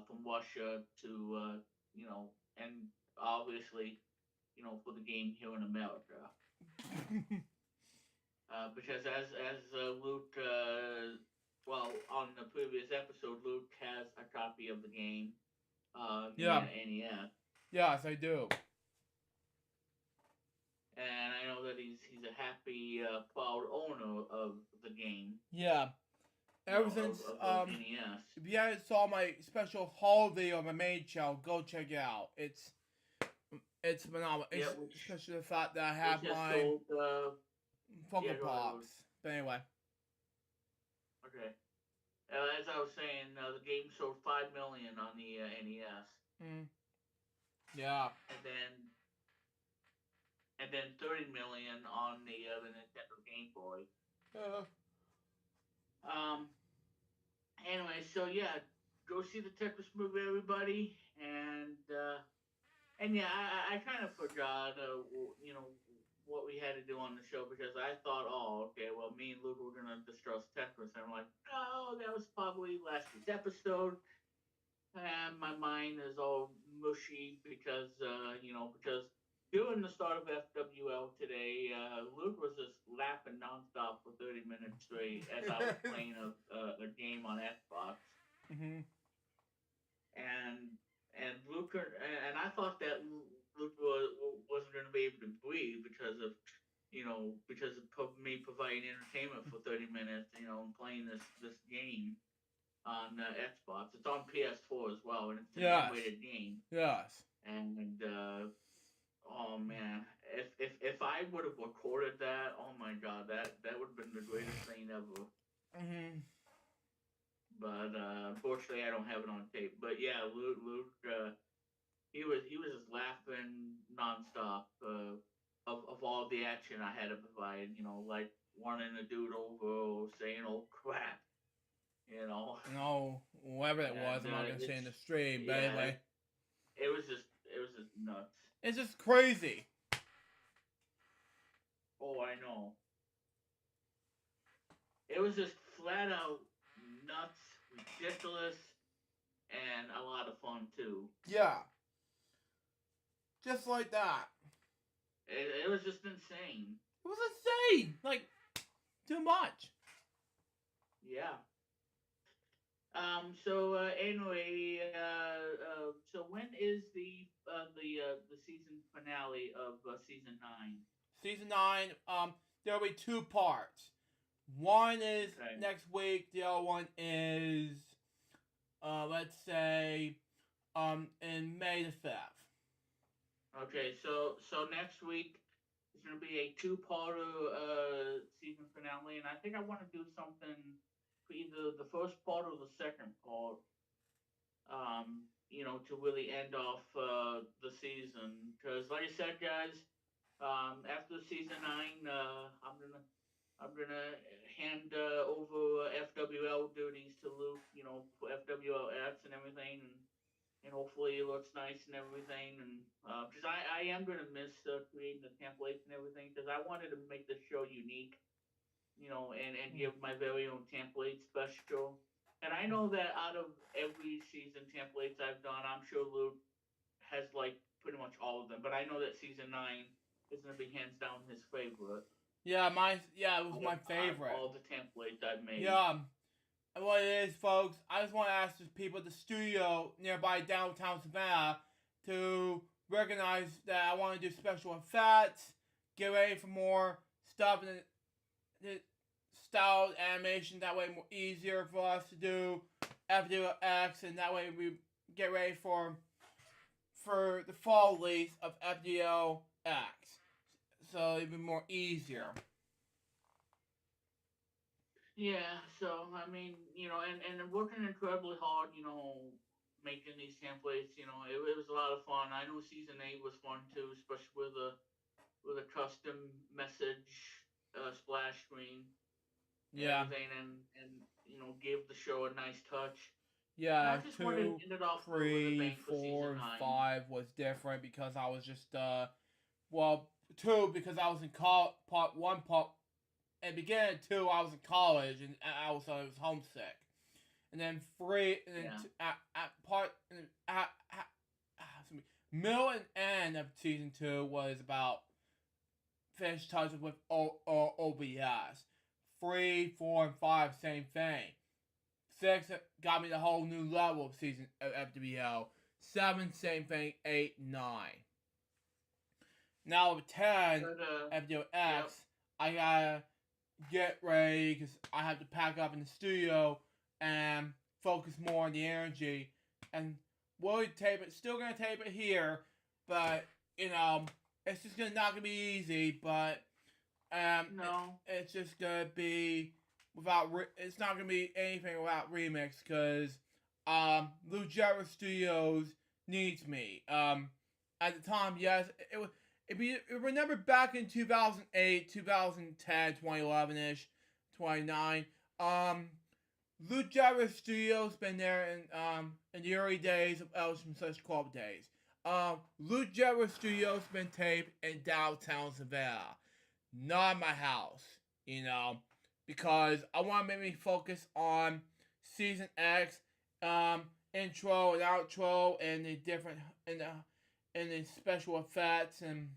from Russia to and obviously for the game here in America. Because as Luke, well, on the previous episode, Luke has a copy of the game Yeah. via NES, Yes, I do. and I know that he's a happy, proud owner of the game. Yeah. Ever since Of NES. if you haven't saw my special haul video on my main channel, go check it out. It's phenomenal. Yeah, Especially the fact that I have my sold, Funko Pops. But anyway. Okay. As I was saying, the game sold 5 million on the NES. Mm. Yeah. And then 30 million on the Nintendo Game Boy. Anyway, so yeah, go see the Tetris movie, everybody, and yeah, I kind of forgot, what we had to do on the show, because I thought, oh, okay, well, me and Luke were gonna discuss Tetris, and I'm like, no, that was probably last week's episode, and my mind is all mushy because during the start of FWL today, Luke was just laughing nonstop for 30 minutes straight as I was playing a game on Xbox. Mm-hmm. And Luke, and I thought that Luke wasn't going to be able to breathe because of me providing entertainment for 30 minutes, and playing this game on Xbox. It's on PS4 as well, and it's an animated game. Yes. And oh man, if I would have recorded that, oh my god, that would have been the greatest thing ever. Mm-hmm. But unfortunately, I don't have it on tape. But yeah, Luke, he was just laughing nonstop of all the action I had to provide. Like running the dude over or saying "oh crap," No, whatever it was, I'm not gonna say in the stream, but anyway. It was just nuts. It's just crazy. Oh, I know. It was just flat out nuts, ridiculous, and a lot of fun too. Yeah. Just like that. It was just insane. It was insane. Like, too much. Yeah. So anyway, so when is the season finale of season 9? Season 9. There'll be 2 parts. One is Okay. next week. The other one is, let's say, in May the 5th. Okay, so next week is going to be a two-parter season finale, and I think I want to do something for either the first part or the second part. To really end off the season, because like I said, guys, after season 9, I'm gonna hand over FWL duties to Luke, for FWLX and everything, and hopefully it looks nice and everything. And because I am gonna miss creating the templates and everything, because I wanted to make the show unique, and give my very own template special. And I know that out of every season templates I've done, I'm sure Luke has like pretty much all of them. But I know that season 9 is gonna be hands down his favorite Yeah, it was my out of favorite. all the templates I've made. Yeah, and what it is, folks, I just want to ask the people at the studio nearby downtown Savannah to recognize that I want to do special effects, get ready for more stuff in the styled animation. That way, more easier for us to do FDX, and that way we get ready for the fall release of FDLX. So it'll be more easier. Yeah, so I mean, and working incredibly hard, making these templates, it was a lot of fun. I know season 8 was fun too, especially with a custom message splash screen and Yeah. everything, and give the show a nice touch. And I Yeah, just wanted to two, end it off with a three, bang for season four, and nine. 5 was different because I was just well, 2 because I was in part 1 part at the beginning of 2 I was in college and I was homesick. And then 3 and then Yeah. at part middle and end of season 2 was about finish touches with OBS. 3, 4, and 5 same thing. 6 got me the whole new level of season of FWL. 7 same thing. 8, 9. Now with 10 FWX, Yep. I gotta get ready because I have to pack up in the studio and focus more on the energy. And we'll tape it. Still gonna tape it here, but it's just not gonna be easy. But No. it's just gonna be it's not gonna be anything without remix because LukeJ Studios needs me. At the time, yes, it was. Remember back in 2008, 2010, 2011 ish, 29. LukeJ Studios been there in the early days of Elvis from Such Club days. LukeJ Studios been taped in downtown Savannah, not my house, because I want to make me focus on season X, intro and outro, and the different and the special effects and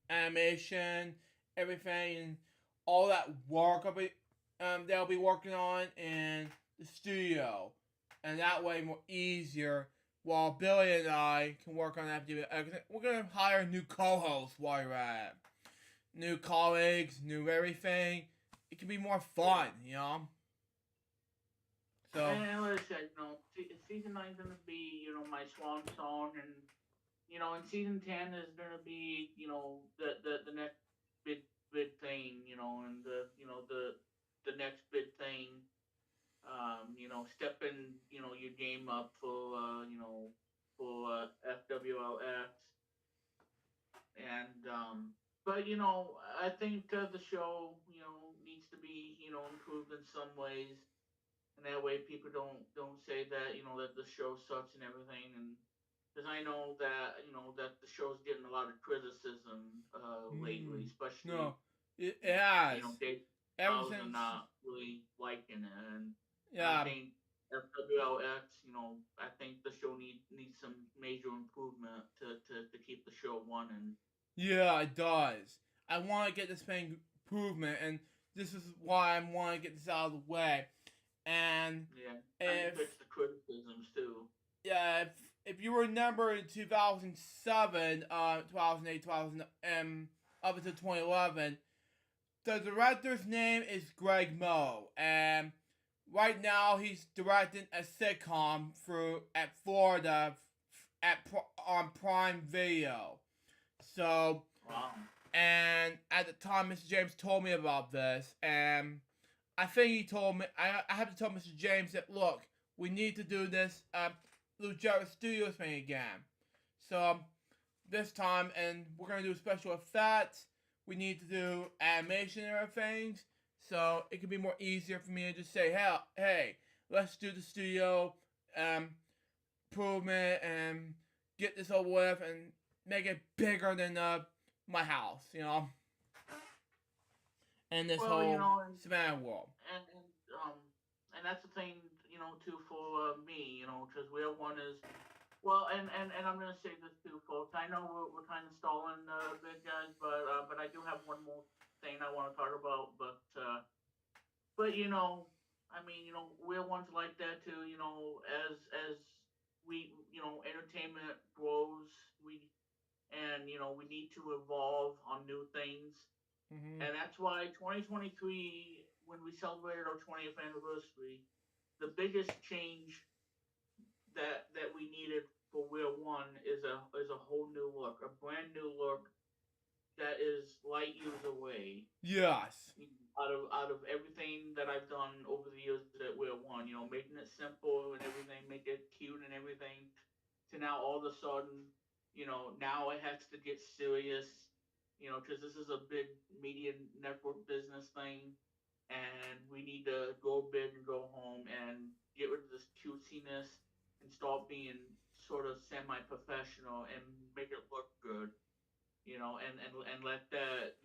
animation, everything, and all that work they'll be working on in the studio, and that way more easier. While Billy and I can work on that, we're gonna hire new co-hosts while you're at it. New colleagues, new everything. It can be more fun, So. And like I said, season 9 is gonna be, my swan song, and in season 10 is gonna be, the next big thing, and the next big thing. Stepping, your game up for FWLX, and but I think the show, needs to be, improved in some ways, and that way people don't say that that the show sucks and everything, and because I know that that the show's getting a lot of criticism lately, especially No, it has. Dave Ever are since. not really liking it, and I Yeah. think FWLX, I think the show needs some major improvement to keep the show running. Yeah, it does. I want to get this thing improvement, and this is why I want to get this out of the way. And Yeah, if fix the criticisms too. yeah, if you remember in 2007, 2008, 2000, up until 2011, The director's name is Greg Moe, and right now he's directing a sitcom through at Florida on Prime Video. So, Wow. and at the time, Mr. James told me about this, and I think he told me I have to tell Mr. James that look, we need to do this LukeJ Studios thing again. So this time, and we're gonna do special effects. We need to do animation and everything, so it can be more easier for me to just say, hey, let's do the studio um, improvement and get this over with and make it bigger than my house, and this Well, whole cinematic world. and and that's the thing, too, for me, because where one is, well, and I'm gonna say this too, folks. I know we're kind of stalling a bit, guys, but I do have one more thing I want to talk about. But I mean, we're ones like that too. As we, entertainment grows, we need to evolve on new things, Mm-hmm. and that's why 2023, when we celebrated our 20th anniversary, the biggest change that we needed for Wheel One is a whole new look, a brand new look that is light years away Yes. out of everything that I've done over the years at Wheel One. Making it simple and everything, make it cute and everything. To now all of a sudden, now it has to get serious. Because this is a big media network business thing, and we need to go big and go home and get rid of this cutesiness and start being sort of semi-professional and make it look good, and let that,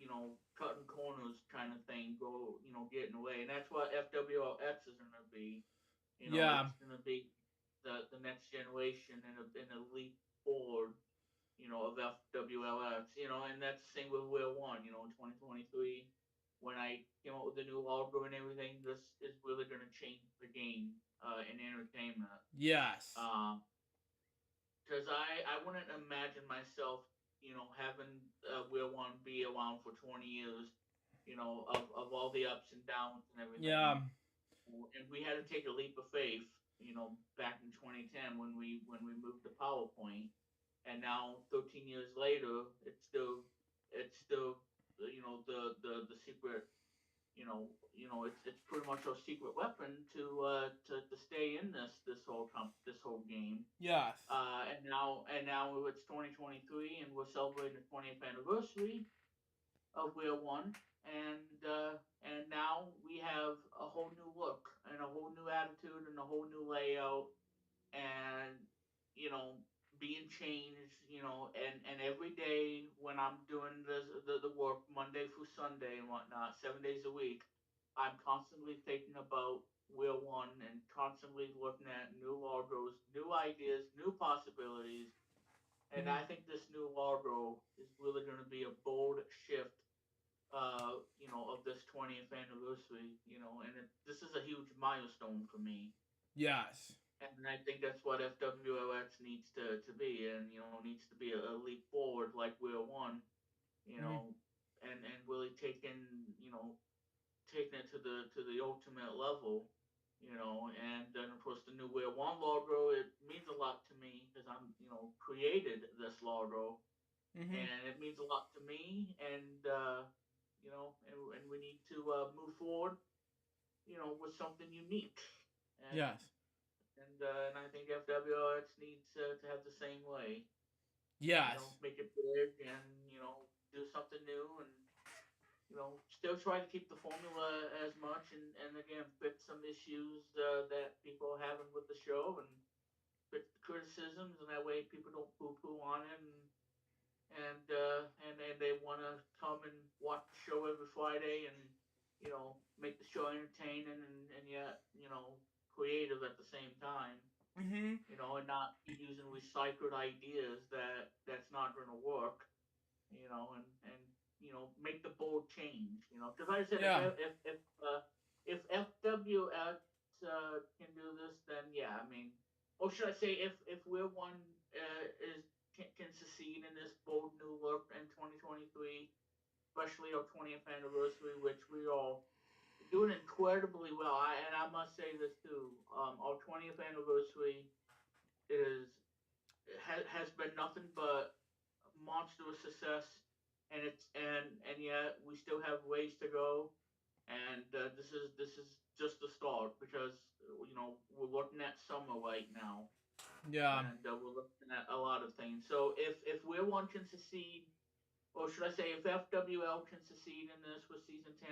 cutting corners kind of thing go, get in the way. And that's what FWLX is gonna be. Yeah. It's gonna be the next generation and a leap forward, of FWLX, and that's the same with Wheel One, in 2023. When I came up with the new logo and everything, this is really going to change the game in entertainment. Yes. Because I wouldn't imagine myself, having Wheel One be around for 20 years, of all the ups and downs and everything. Yeah. And we had to take a leap of faith, back in 2010 when we moved to PowerPoint, and now 13 years later, it's still the secret. It's pretty much our secret weapon to stay in this whole game. Yes. And now it's 2023, and we're celebrating the 20th anniversary of Wheel One, and now we have a whole new look and a whole new attitude and a whole new layout, and you know being changed, and every day when I'm doing the work Monday through Sunday and whatnot, 7 days a week, I'm constantly thinking about Wheel One and constantly looking at new logos, new ideas, new possibilities. And Mm-hmm. I think this new logo is really going to be a bold shift, of this 20th anniversary, this is a huge milestone for me. Yes. And I think that's what FWOX needs to be, and needs to be a leap forward like Wheel One, Mm-hmm. and really taking it to the ultimate level, and then of course the new Wheel One logo, it means a lot to me because I'm created this logo, Mm-hmm. and it means a lot to me, and and we need to move forward, with something unique, and Yes. and I think FWX needs to have the same way. Yes. Make it big and do something new, and still try to keep the formula as much, and again fix some issues that people are having with the show, and fix the criticisms, and that way people don't poo poo on it, and they want to come and watch the show every Friday, and make the show entertaining, and yet creative at the same time, Mm-hmm. and not be using recycled ideas that's not going to work, and make the bold change, because like I said, Yeah. if FWX can do this, then yeah, I mean, or should I say, if we're one is can succeed in this bold new look in 2023, but especially our 20th anniversary, which we are doing incredibly well. I must say this too. Our 20th anniversary is has been nothing but monstrous success, and yet we still have ways to go. And this is just the start because we're looking at summer right now, Yeah. and we're looking at a lot of things. So if we're one can succeed, or should I say, if FWL can succeed in this with season 10,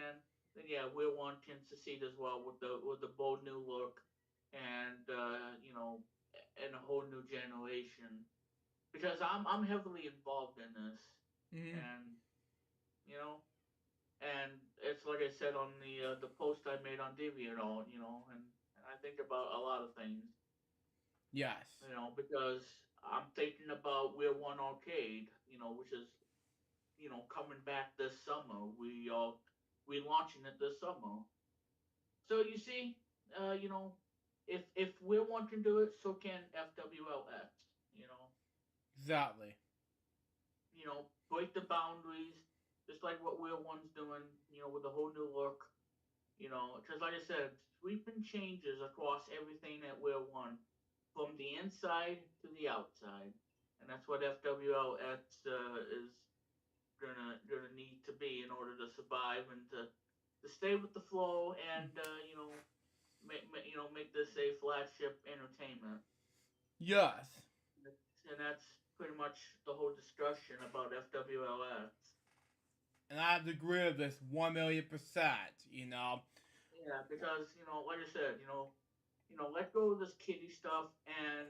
then yeah, we're one can succeed as well with the bold new look, and and a whole new generation. Because I'm heavily involved in this, Hmm. and you know, and it's like I said on the post I made on DeviantArt, and I think about a lot of things, Yes. because I'm thinking about We're One Arcade, which is coming back this summer. We launching it this summer. So you see, if We're One can do it, so can FWLX. You know, Exactly. break the boundaries, just like what We're One's doing. With a whole new look. Because like I said, sweeping changes across everything at We're One, from the inside to the outside, and that's what FWLX is gonna need to be in order to survive and to stay with the flow and make this a flagship entertainment. Yes. And that's pretty much the whole discussion about FWLX. And I have to agree with this 1,000,000%. Yeah, because like I said, let go of this kiddie stuff and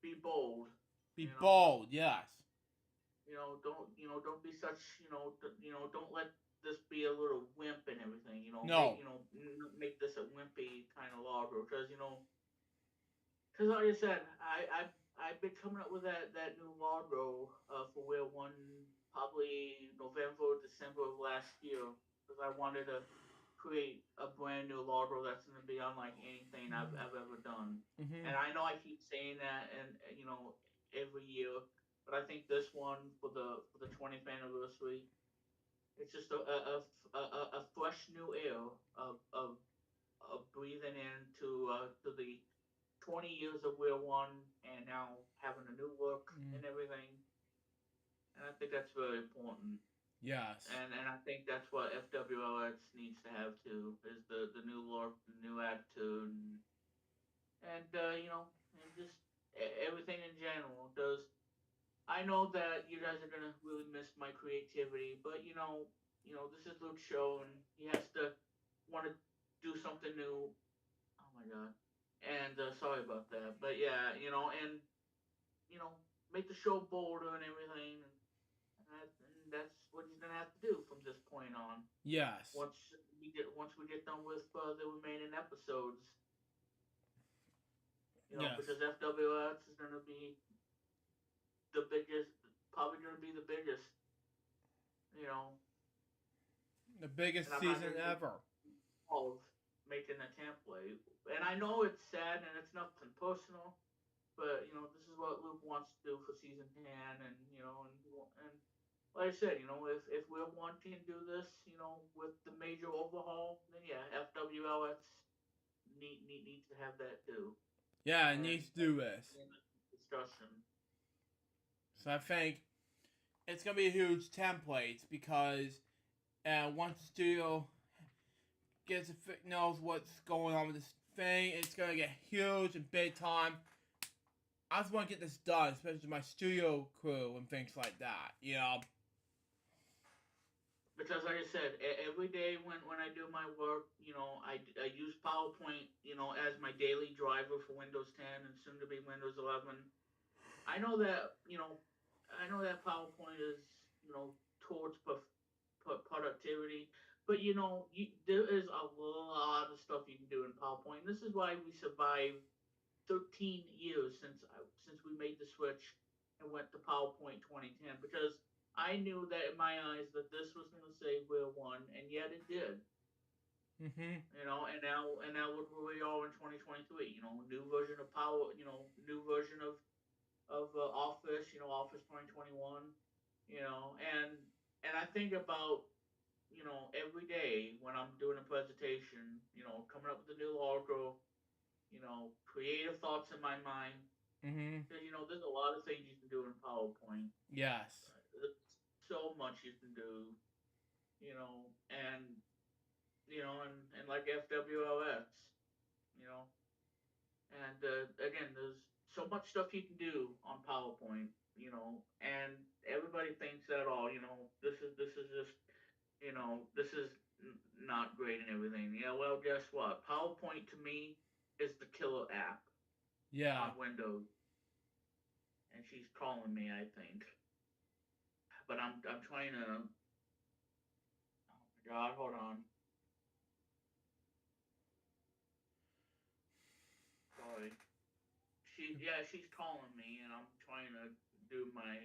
be bold. Be You know, bold, yes. don't be such don't let this be a little wimp and everything. No. Make this a wimpy kind of lager because like I said, I've been coming up with that new logo for Whale One probably November, December of last year because I wanted to create a brand new logo that's going to be unlike anything I've ever done. Hmm. And I know I keep saying that, and every year, but I think this one for the 20th anniversary, it's just a fresh new air of breathing into to the 20 years of Wheel One, and now having a new look Mm. and everything. And I think that's very important. Yes. And I think that's what FWLX needs to have too, is the new look, the new attitude, and and just everything in general. Does I know that you guys are gonna really miss my creativity, but this is Luke's show, and he has to want to do something new. Oh my god! And sorry about that, but yeah, and you know, make the show bolder and everything, and that's what he's gonna have to do from this point on. Yes. Once we get done with the remaining episodes, Yes. because FWX is gonna be the biggest, probably gonna be the biggest, you know, The and biggest I'm not season gonna get ever. involved making a template. And I know it's sad and it's nothing personal, but this is what Luke wants to do for season 10, and and like I said, if we one can do this, with the major overhaul, then yeah, FWLX needs to have that too, Yeah, it and needs to do this. discussion. So I think it's gonna be a huge template because once the studio knows what's going on with this thing, it's gonna get huge and big time. I just want to get this done, especially with my studio crew and things like that. Because like I said, every day when I do my work, I use PowerPoint, as my daily driver for Windows 10 and soon to be Windows 11. I know that PowerPoint is towards productivity, but there is a lot of stuff you can do in PowerPoint. This is why we survived 13 years since we made the switch and went to PowerPoint 2010, because I knew that in my eyes that this was going to save Wheel One, and yet it did. Mm-hmm. And now look where we are in 2023. New version of Power. New version of Office. Office 2021. And I think about every day when I'm doing a presentation, coming up with a new logo, creative thoughts in my mind. Mm-hmm. Because there's a lot of things you can do in PowerPoint. Yes. There's so much you can do, and and like FWOS, you know, and again, there's so much stuff you can do on PowerPoint, and everybody thinks that this is just this is not great and everything. Yeah, well, guess what? PowerPoint to me is the killer app Yeah. on Windows, and she's calling me, I think. But I'm trying to. Oh my God, hold on. Sorry. She's calling me, and I'm trying to do my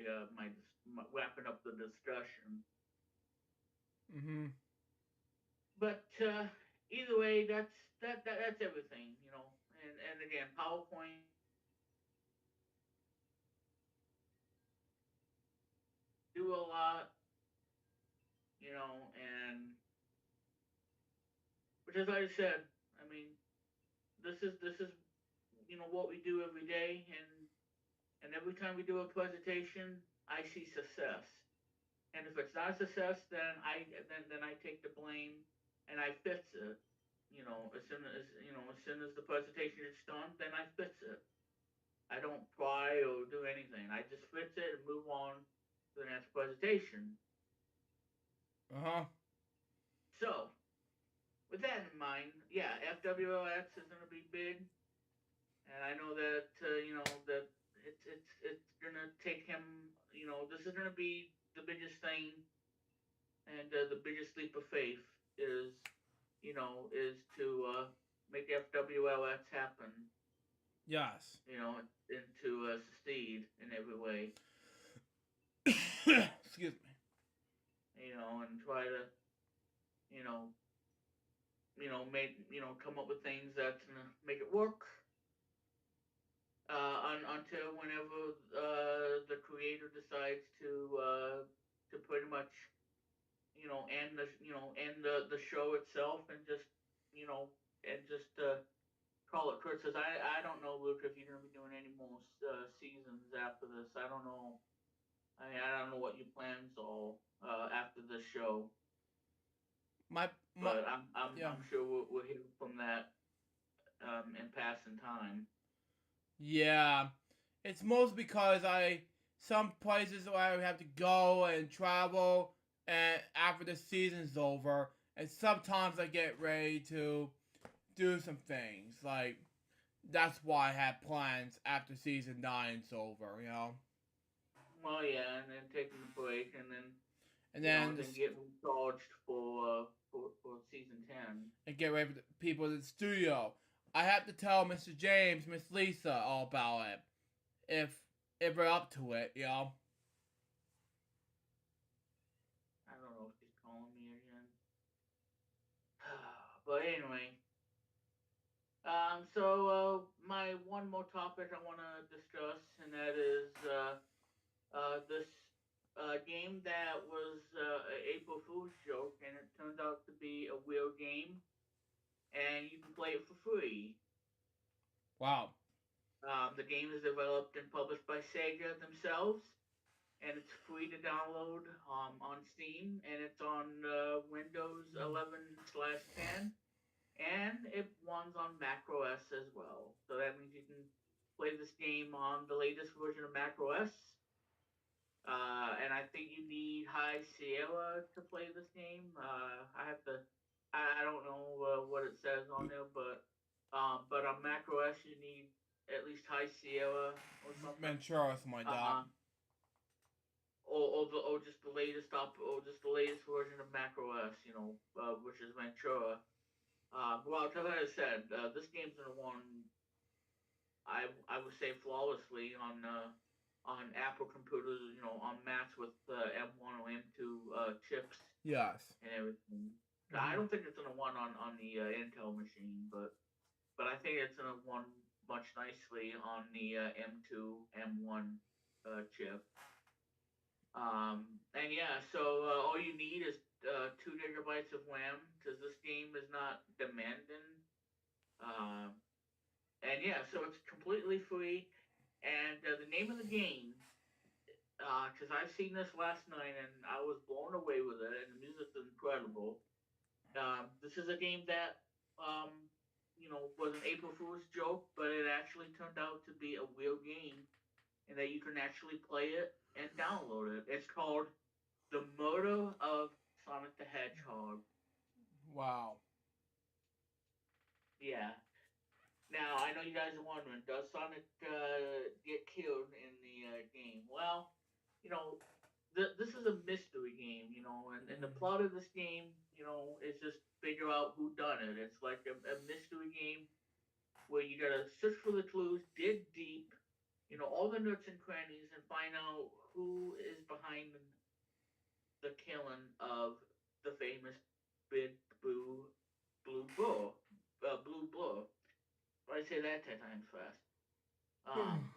wrapping up the discussion. Mm-hmm. But either way, that's everything, And again, PowerPoint do a lot, and which as I said, I mean, this is what we do every day, and every time we do a presentation, I see success. And if it's not a success, then I take the blame and I fix it. As soon as the presentation is done, then I fix it. I don't try or do anything. I just fix it and move on to the next presentation. Uh-huh. So, with that in mind, yeah, FWOX is going to be big, and I know that that it's going to take him. This is going to be the biggest thing, and the biggest leap of faith is is to make FWLX happen. Yes. And to succeed in every way. Excuse me. And try to you know make come up with things that's gonna make it work. Until whenever the creator decides to pretty much end the show itself and just you know and just call it quits. Cause I don't know, Luke, if you're gonna be doing any more seasons after this. I don't know. I don't know what your plans are after this show, My but I'm yeah. I'm sure we'll hear from that in passing time. Yeah. It's most because I some places where I have to go and travel and after the season's over and sometimes I get ready to do some things. Like that's why I have plans after season nine's over. Well, yeah, and then taking a break, and then And then then getting recharged for season 10. and get ready for the people at the studio. I have to tell Mr. James, Miss Lisa all about it. If we're up to it. I don't know if he's calling me again. But anyway, my one more topic I want to discuss, and that is this game that was an April Fool's joke, and it turned out to be a real game, and you can play it for free. Wow. The game is developed and published by Sega themselves, and it's free to download on Steam, and it's on Windows 11/10, and it runs on Mac OS as well. So that means you can play this game on the latest version of Mac OS. And I think you need High Sierra to play this game. I have to. I don't know what it says on there, but on Mac OS you need at least High Sierra or something. Ventura or something like that. Uh, or just the latest or just the latest version of Mac OS, which is Ventura. Well, as I said, this game's gonna run, I would say, flawlessly on Apple computers, on Macs with M1 or M2 chips Yes. and everything. Mm-hmm. I don't think it's gonna run on the Intel machine, but I think it's gonna run much nicely on the M2 M1 chip. And yeah, so all you need is 2 gigabytes of RAM because this game is not demanding. Um, and yeah, so it's completely free. And the name of the game, because I've seen this last night and I was blown away with it, and the music's incredible. This is a game that, um, was an April Fool's joke, but it actually turned out to be a real game, and that you can actually play it and download it. It's called The Murder of Sonic the Hedgehog. Wow. Yeah. Now I know you guys are wondering, does Sonic get killed in the game? Well, you know, this is a mystery game, and the plot of this game, is just figure out who done it. It's like a mystery game where you gotta search for the clues, dig deep, all the nooks and crannies, and find out who is behind the killing of the famous big blue blue bull, blue bull. I say that 10 times fast. Um,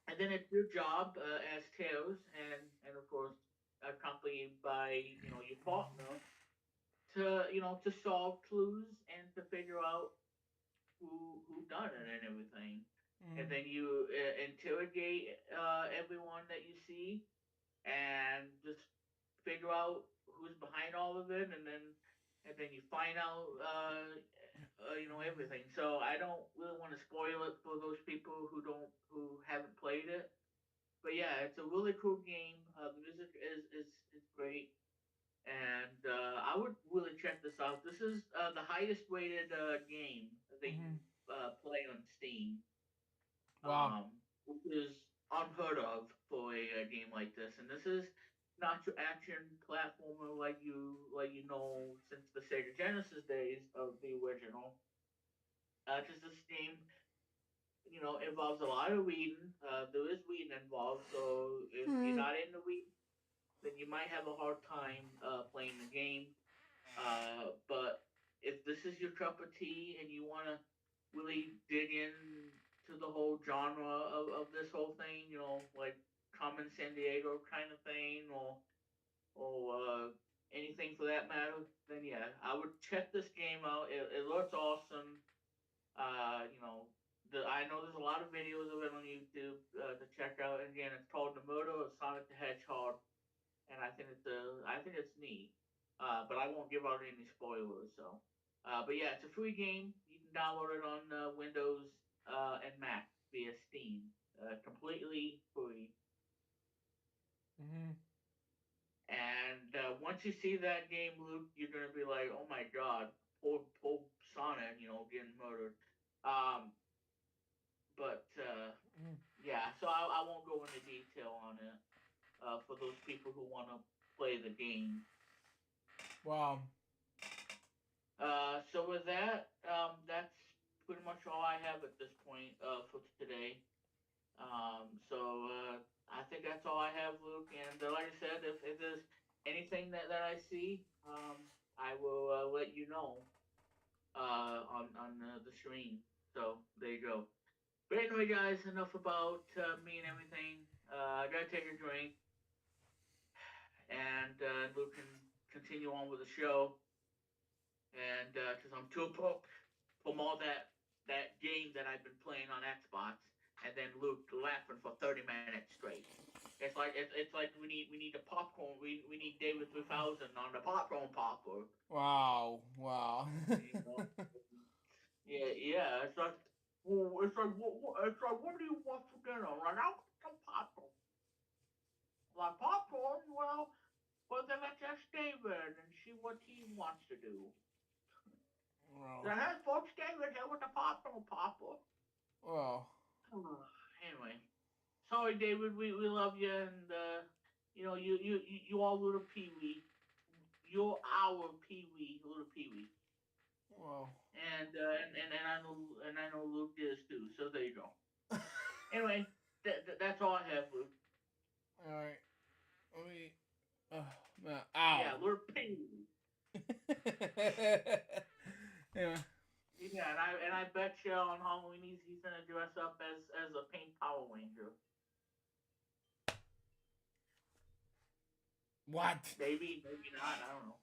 and then it's your job as Tails, and of course accompanied by your partner to solve clues and to figure out who done it and everything. And then you interrogate everyone that you see and just figure out who's behind all of it, and then you find out everything. So I don't really want to spoil it for those people who haven't played it. But yeah, it's a really cool game. The music is great, and I would really check this out. This is the highest rated game that you Mm-hmm. play on Steam, Wow. which is unheard of for a game like this. And this is not your action platformer like since the Sega Genesis days of the original. Because this game, involves a lot of reading. There is reading involved, so if you're not into reading, then you might have a hard time playing the game. But if this is your cup of tea and you want to really dig into the whole genre of this whole thing, like Common San Diego kind of thing, or anything for that matter, then yeah, I would check this game out. It looks awesome. I know there's a lot of videos of it on YouTube to check out. And again, it's called The Murder of Sonic the Hedgehog, and I think it's neat. But I won't give out any spoilers. So, but yeah, it's a free game. You can download it on Windows and Mac via Steam, completely free. Mm-hmm. And once you see that game, Luke, you're gonna be like, "Oh my God, poor Sonic, getting murdered." Um, but yeah, so I won't go into detail on it for those people who want to play the game. Wow. So with that, that's pretty much all I have at this point for today. So I think that's all I have, Luke. And like I said, if there's anything that I see, I will let you know on the stream. So there you go. But anyway, guys, enough about me and everything. I gotta take a drink, and Luke can continue on with the show. And because I'm too broke from all that game that I've been playing on Xbox, and then Luke laughing for 30 minutes straight. It's like we need the popcorn. We need David 3000 on the popcorn popper. Wow. Wow. You know? Yeah. It's like what do you want for dinner? Like I want some popcorn. Like popcorn. Well then let's ask David and see what he wants to do. Wow. The head folks David here with the popcorn popper. Wow. Anyway, sorry, David. We love you, and you all little Pee Wee. You're our Pee Wee, little Pee Wee. Wow. And I know Luke is too. So there you go. Anyway, that's all I have, Luke. All right. Let me. Man. Ow. Yeah, little Pee Wee. Anyway. Yeah, and I bet you on Halloween he's gonna dress up as a pink Power Ranger. What? Maybe not. I don't know.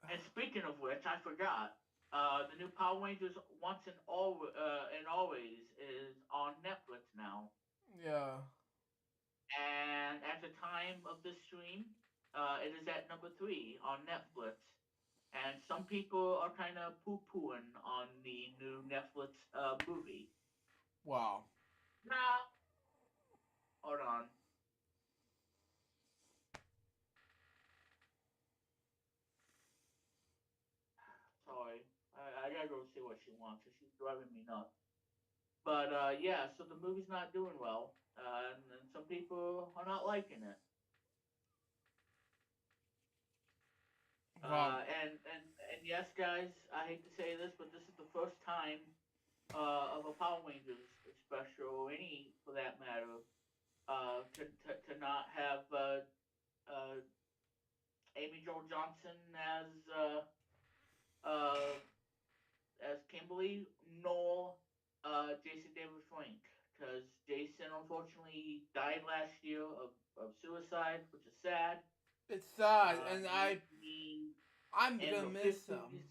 And speaking of which, I forgot. The new Power Rangers Once and Always is on Netflix now. Yeah. And at the time of this stream, it is at number 3 on Netflix. And some people are kind of poo-pooing on the new Netflix movie. Wow. Nah, hold on. Sorry, I gotta go see what she wants. She's driving me nuts. But yeah, so the movie's not doing well, and some people are not liking it. Wow. And yes, guys, I hate to say this, but this is the first time of a Power Rangers special, or any for that matter, to not have uh, Amy Jo Johnson uh, as Kimberly, nor Jason David Frank, because Jason unfortunately died last year of suicide, which is sad. It's sad, and Amy I'm in gonna her miss fifties, him.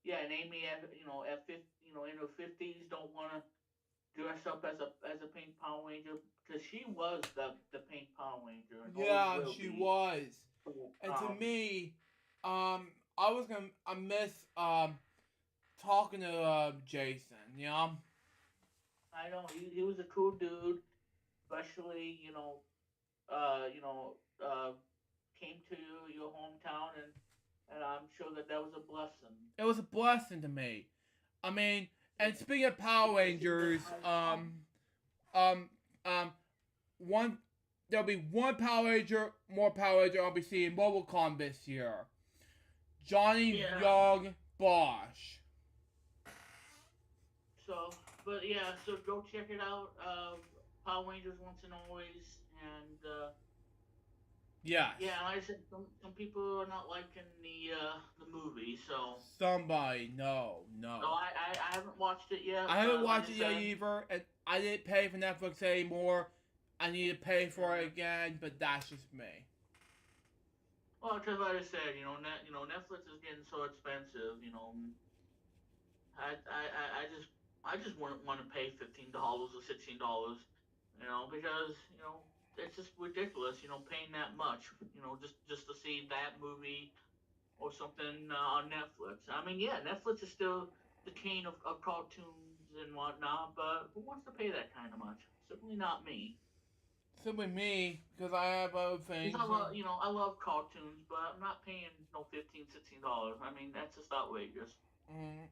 yeah, and Amy at at 50, in her 50s don't want to dress up as a Pink Power Ranger because she was the Pink Power Ranger and always Yeah, will she be. was. But, And to me, I miss talking to Jason. You know. I know he was a cool dude, especially you know came to your hometown and I'm sure that was a blessing. It was a blessing to me. I mean, and speaking of Power Because he was Rangers, my son. um, um, one there'll be one Power Ranger, more Power Ranger I'll be seeing MobileCon this year. Johnny Yeah. Young Bosch. So, but yeah, so go check it out. Power Rangers Once and Always, and Yes. yeah, like I said, some people are not liking the movie, so Somebody, no. I haven't watched it yet. I haven't But like watched I it yet said, either, and I didn't pay for Netflix anymore. I need to pay for it again, but that's just me. well, because like I said, Netflix is getting so expensive. I just wouldn't want to pay $15 or $16. Because it's just ridiculous. Paying that much. Just to see that movie or something on Netflix. I mean, yeah, Netflix is still the king of cartoons and whatnot, but who wants to pay that kind of much? Certainly not me. Simply me, because I have other things. Because I love cartoons, but I'm not paying no $15, $16. I mean, that's just outrageous. Mm,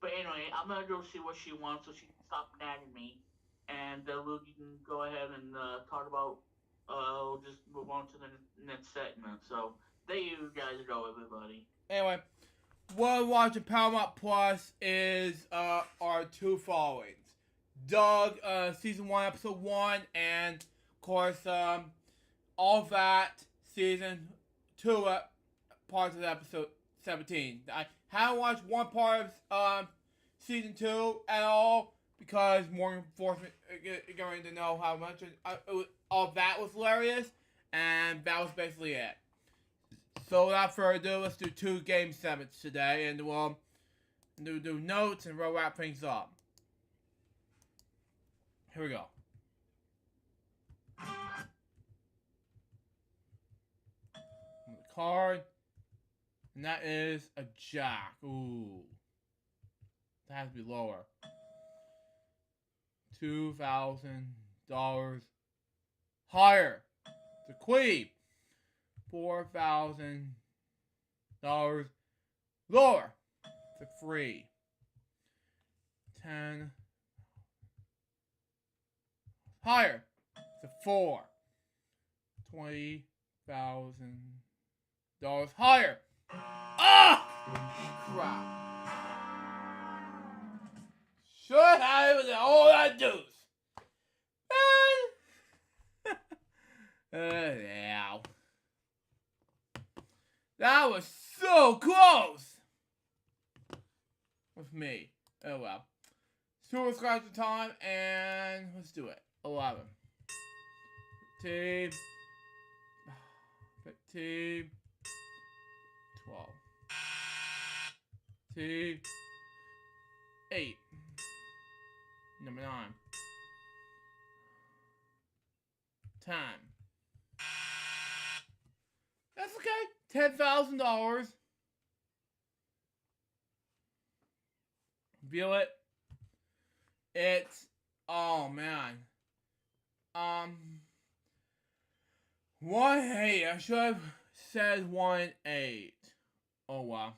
But anyway, I'm gonna go see what she wants so she can stop nagging me. And Luke, you can go ahead and talk about. We'll just move on to the next segment. So there you guys go, everybody. anyway, what we're watching Paramount Plus is our two followings. Doug, season 1, episode 1, and of course, all that season 2 parts of episode 17. I haven't watched one part of season 2 at all because Morgan forced me going to know how much all that was hilarious, and that was basically it. So without further ado, let's do 2 game 7s today, and we'll do notes and we'll wrap things up. Here we go. The card, and that is a jack. Ooh, that has to be lower. $2,000 higher. The queen. $4,000 lower. The free. 10 higher. The 4. $20,000 higher. Ah! Crap. Should have all that deuce. Yeah. That was so close. With me. Oh well. Super scratch the time and let's do it. 11. 15, 15, 12, 2, 8, number 9, 10. That's okay. $10,000. View it. It's, oh man. 1-8. I should have said 1-8. Oh wow.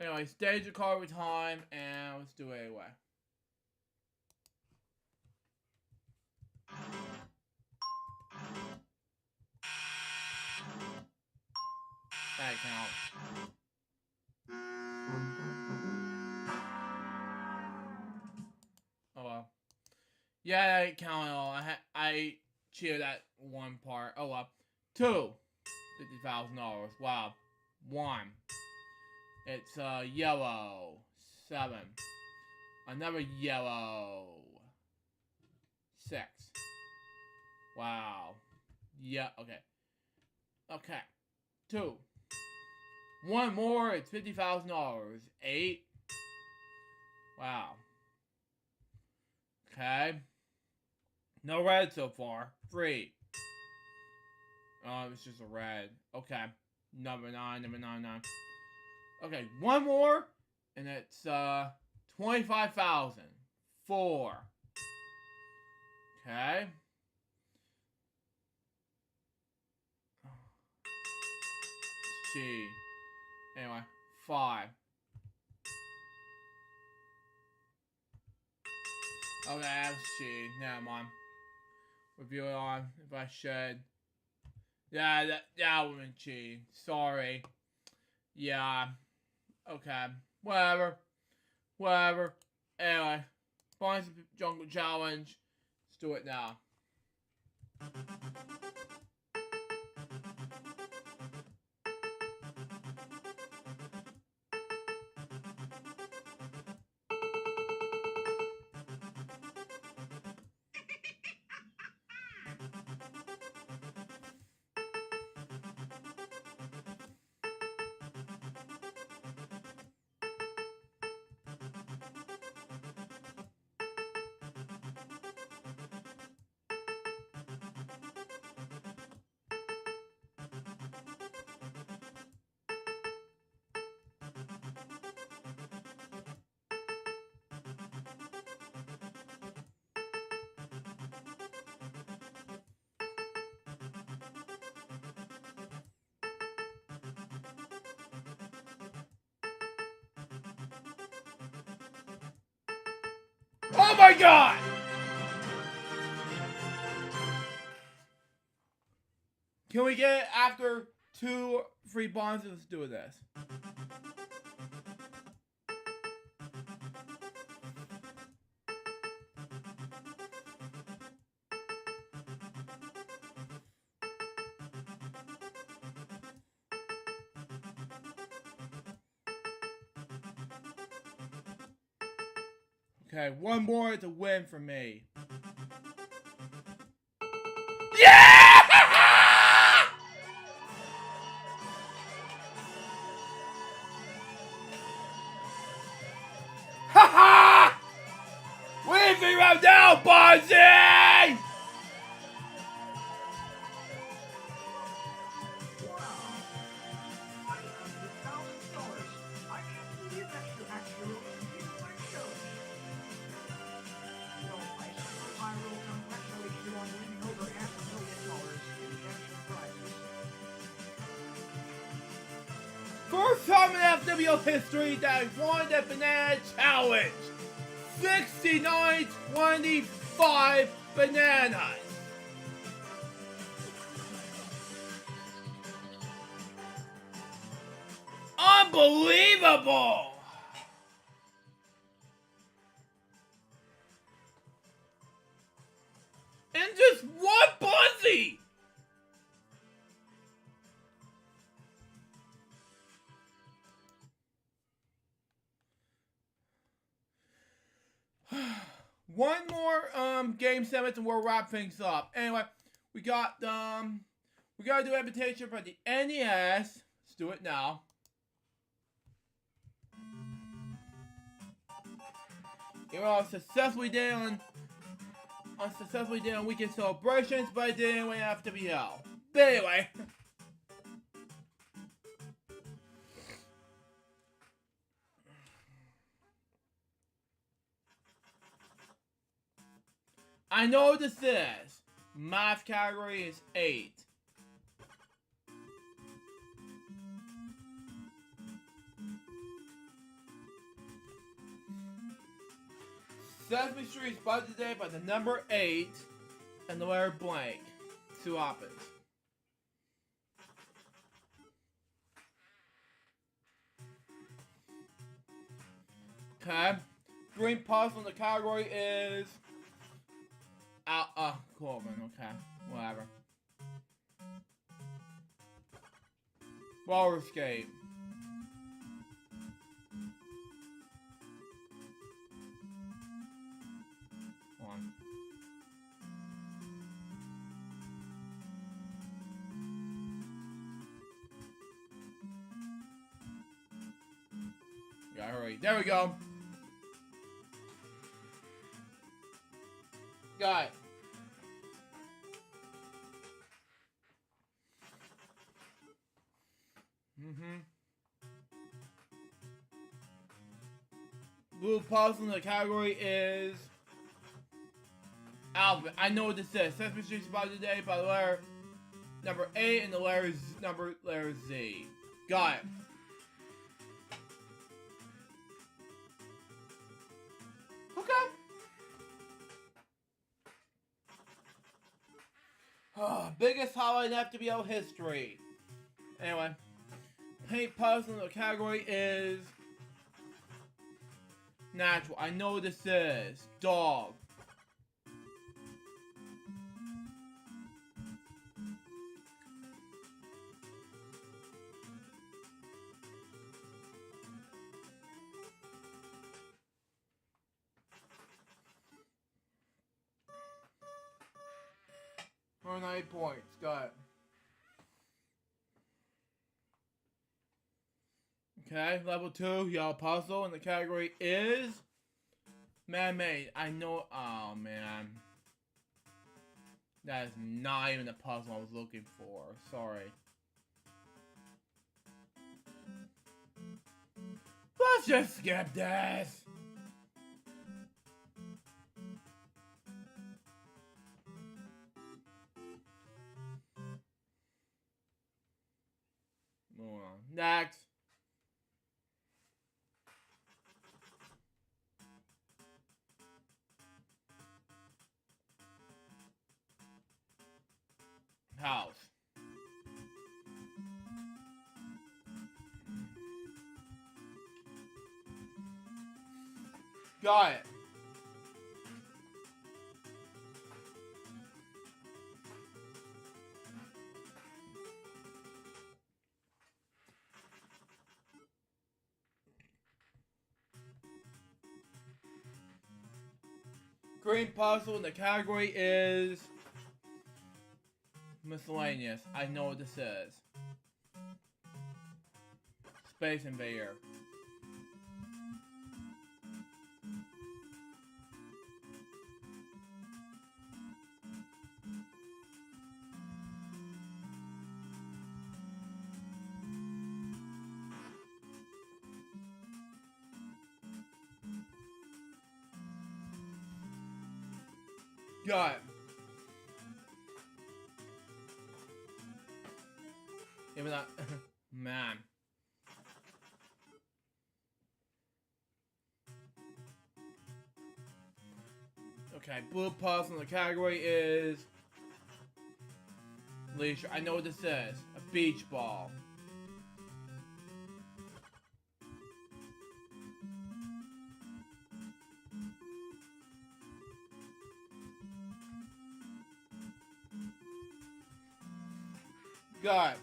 Anyway, stage your card with time, and let's do it anyway. That counts. Oh well. Yeah, that didn't count at all. I cheated that one part. Oh well. 2. $50,000. Wow. 1. It's yellow. 7. Another yellow. 6. Wow. Yeah, okay. Okay. 2. 1 more, it's $50,000. 8. Wow. Okay. No red so far. 3. Oh, it's just a red. Okay. Number 9, number 9. Okay, 1 more, and it's 25,000. 4. Okay. G. Anyway, 5. Okay, that's G. Never mind. Review it on if I should. Yeah, that would be G. Sorry. Yeah. Okay. Whatever. Anyway, Bonnie's Jungle Challenge. Let's do it now. Oh my god! Can we get it after 2 free bonds? Let's do this. Okay, 1 more to win for me. Yeah! Ha ha! Leave me right now, Bonzi! First time in FWO history that I won the banana challenge. 69.25 bananas. Unbelievable. And just 1 Buzzy. one more game segment and we'll wrap things up. Anyway, we gotta do invitation for the NES. Let's do it now. You know, successfully did on weekend celebrations, but it didn't win after BL. But anyway. I know what this is. Math category is 8. Sesame Street is budgeted today by the number 8 and the letter blank. See what happens. Okay. Green puzzle in the category is Coleman, okay. Whatever. Roller skate. One. Yeah, hurry. There we go. Got it. Blue puzzle in the category is Alvin. I know what this is. Sesame Street's about today by the letter number 8 and the letter Z. Got it. Okay. Biggest highlight in FWL history. Anyway, paint puzzle in the category is natural. I know what this is. Dog. For 9 points. Got it. Okay, level 2, yellow puzzle, and the category is man-made. I know. Oh man, that is not even the puzzle I was looking for. Sorry. Let's just skip this. Move on. Next. House. Got it. Green puzzle, and the category is miscellaneous. I know what this is. Space Invader. Got it. Give me that. Man. Okay, blue puzzle in the category is leisure. I know what this is. A beach ball. Got it.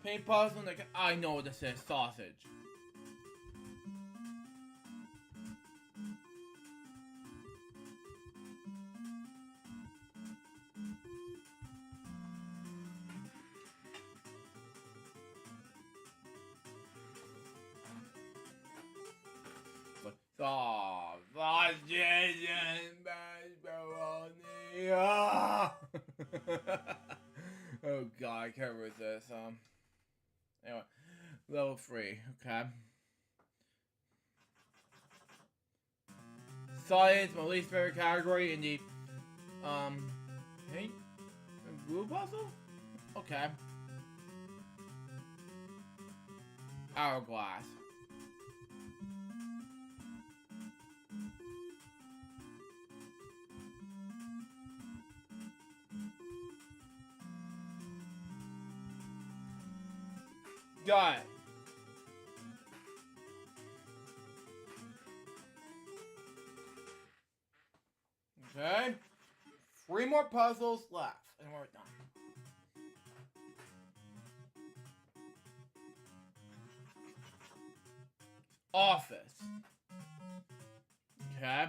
Paint puzzle. I know what this is. Sausage. Sausage and macaroni. Ah! Oh god, I can't read this. Anyway, level 3. Okay. Science, my least favorite category in the paint and glue puzzle. Okay. Hourglass. Got it. Okay. 3 more puzzles left, and we're done. Office. Okay.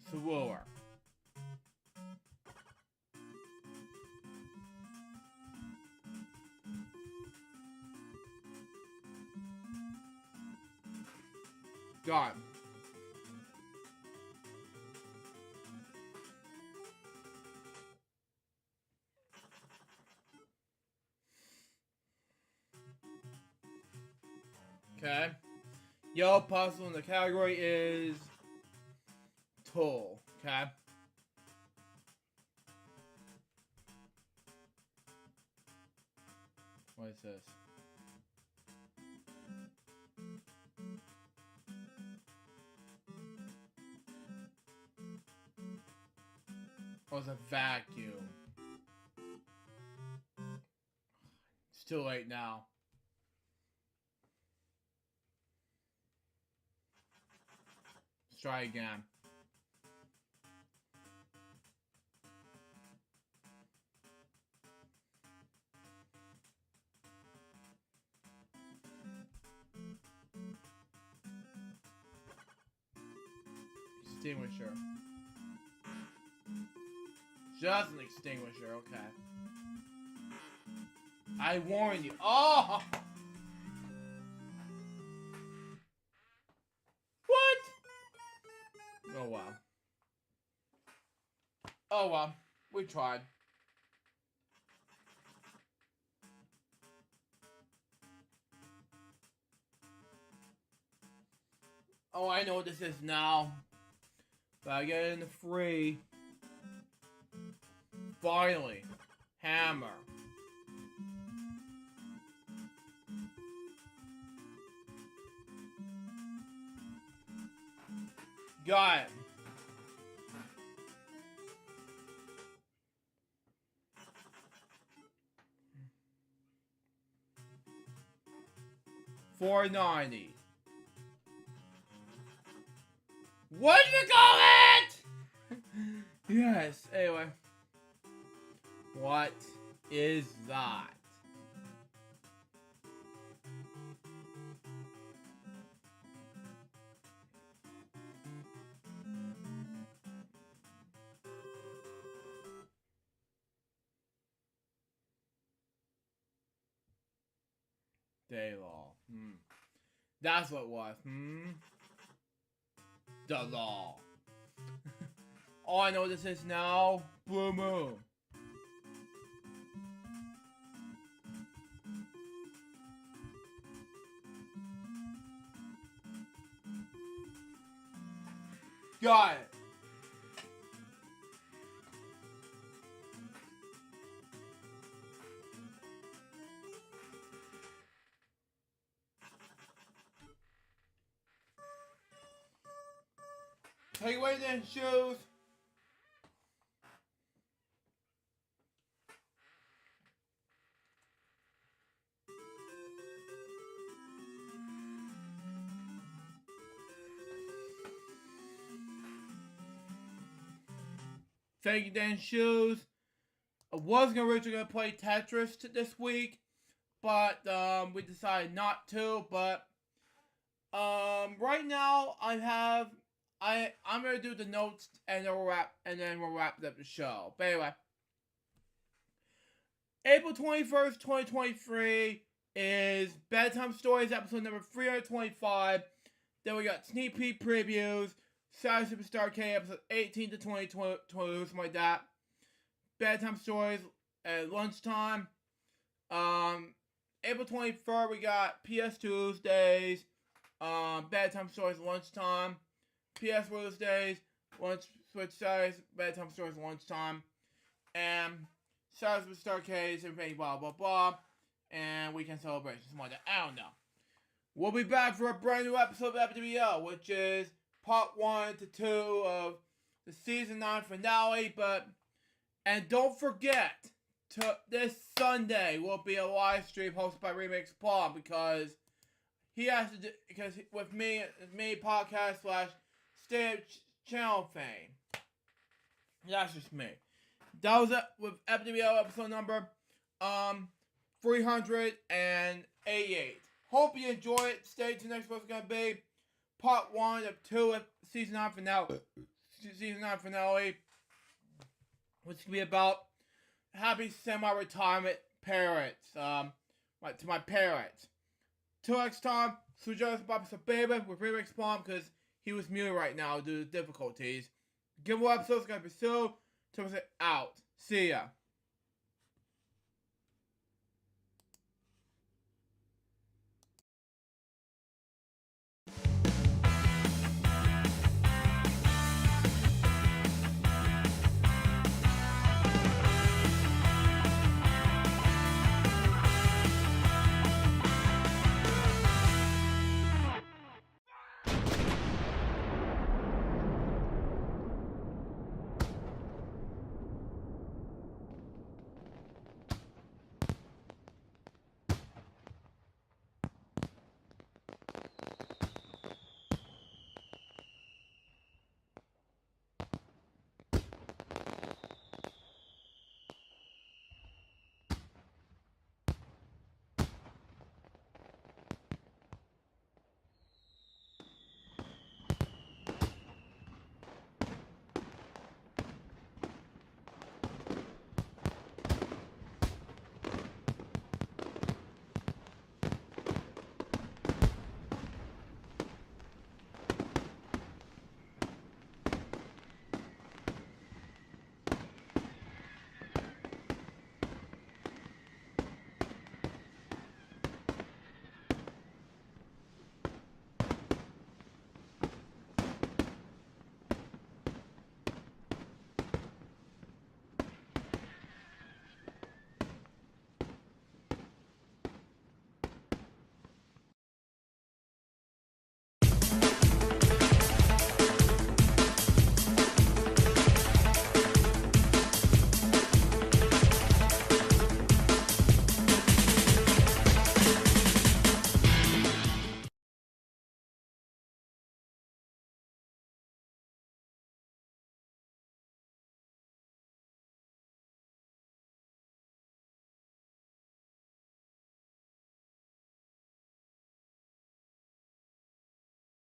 Sewer. Got it. Okay. Yellow puzzle in the category is tool. Okay. What is this? Oh, it's a vacuum. It's too late now. Let's try again. Extinguisher. Just an extinguisher, okay. I warned you. Oh! What? Oh well. Oh well. We tried. Oh, I know what this is now. But I get it in the free. Finally. Hammer. Got it. $4.90. What did you call it? Yes, anyway. What is that? Day law. That's what it was. The law. All I know this is now. Blue moon. Got it. Take away the shoes. Take your damn shoes. I was originally going to play Tetris this week, but we decided not to. But right now I'm going to do the notes and then we'll wrap up the show. But anyway, April 21st, 2023 is Bedtime Stories episode number 325. Then we got sneak peek previews, Saturday Superstar K episode 18 to 20, something like that. Bedtime Stories at lunchtime. April 23rd, we got PS Tuesdays, Bedtime Stories lunchtime. PS Wednesdays, lunch switch Saturdays, Bedtime Stories lunchtime. And Saturday Superstar K's, everything, blah, blah, blah. And weekend celebrations, something like that. I don't know. We'll be back for a brand new episode of FWL, which is part 1 to 2 of the season 9 finale. And don't forget, this Sunday will be a live stream hosted by Remix Paul because he has to do, because with me podcast / stage channel fame. That's just me. That was it with FWL episode number 388. Hope you enjoy it. Stay tuned. Next one's gonna be part 1 of 2 of season 9 finale. Which is gonna be about happy semi-retirement parents. To my parents. Till next time, suggest Bobby Baby with Remix Palm because he was muted right now due to difficulties. Give more episodes gonna be soon. Till out. See ya.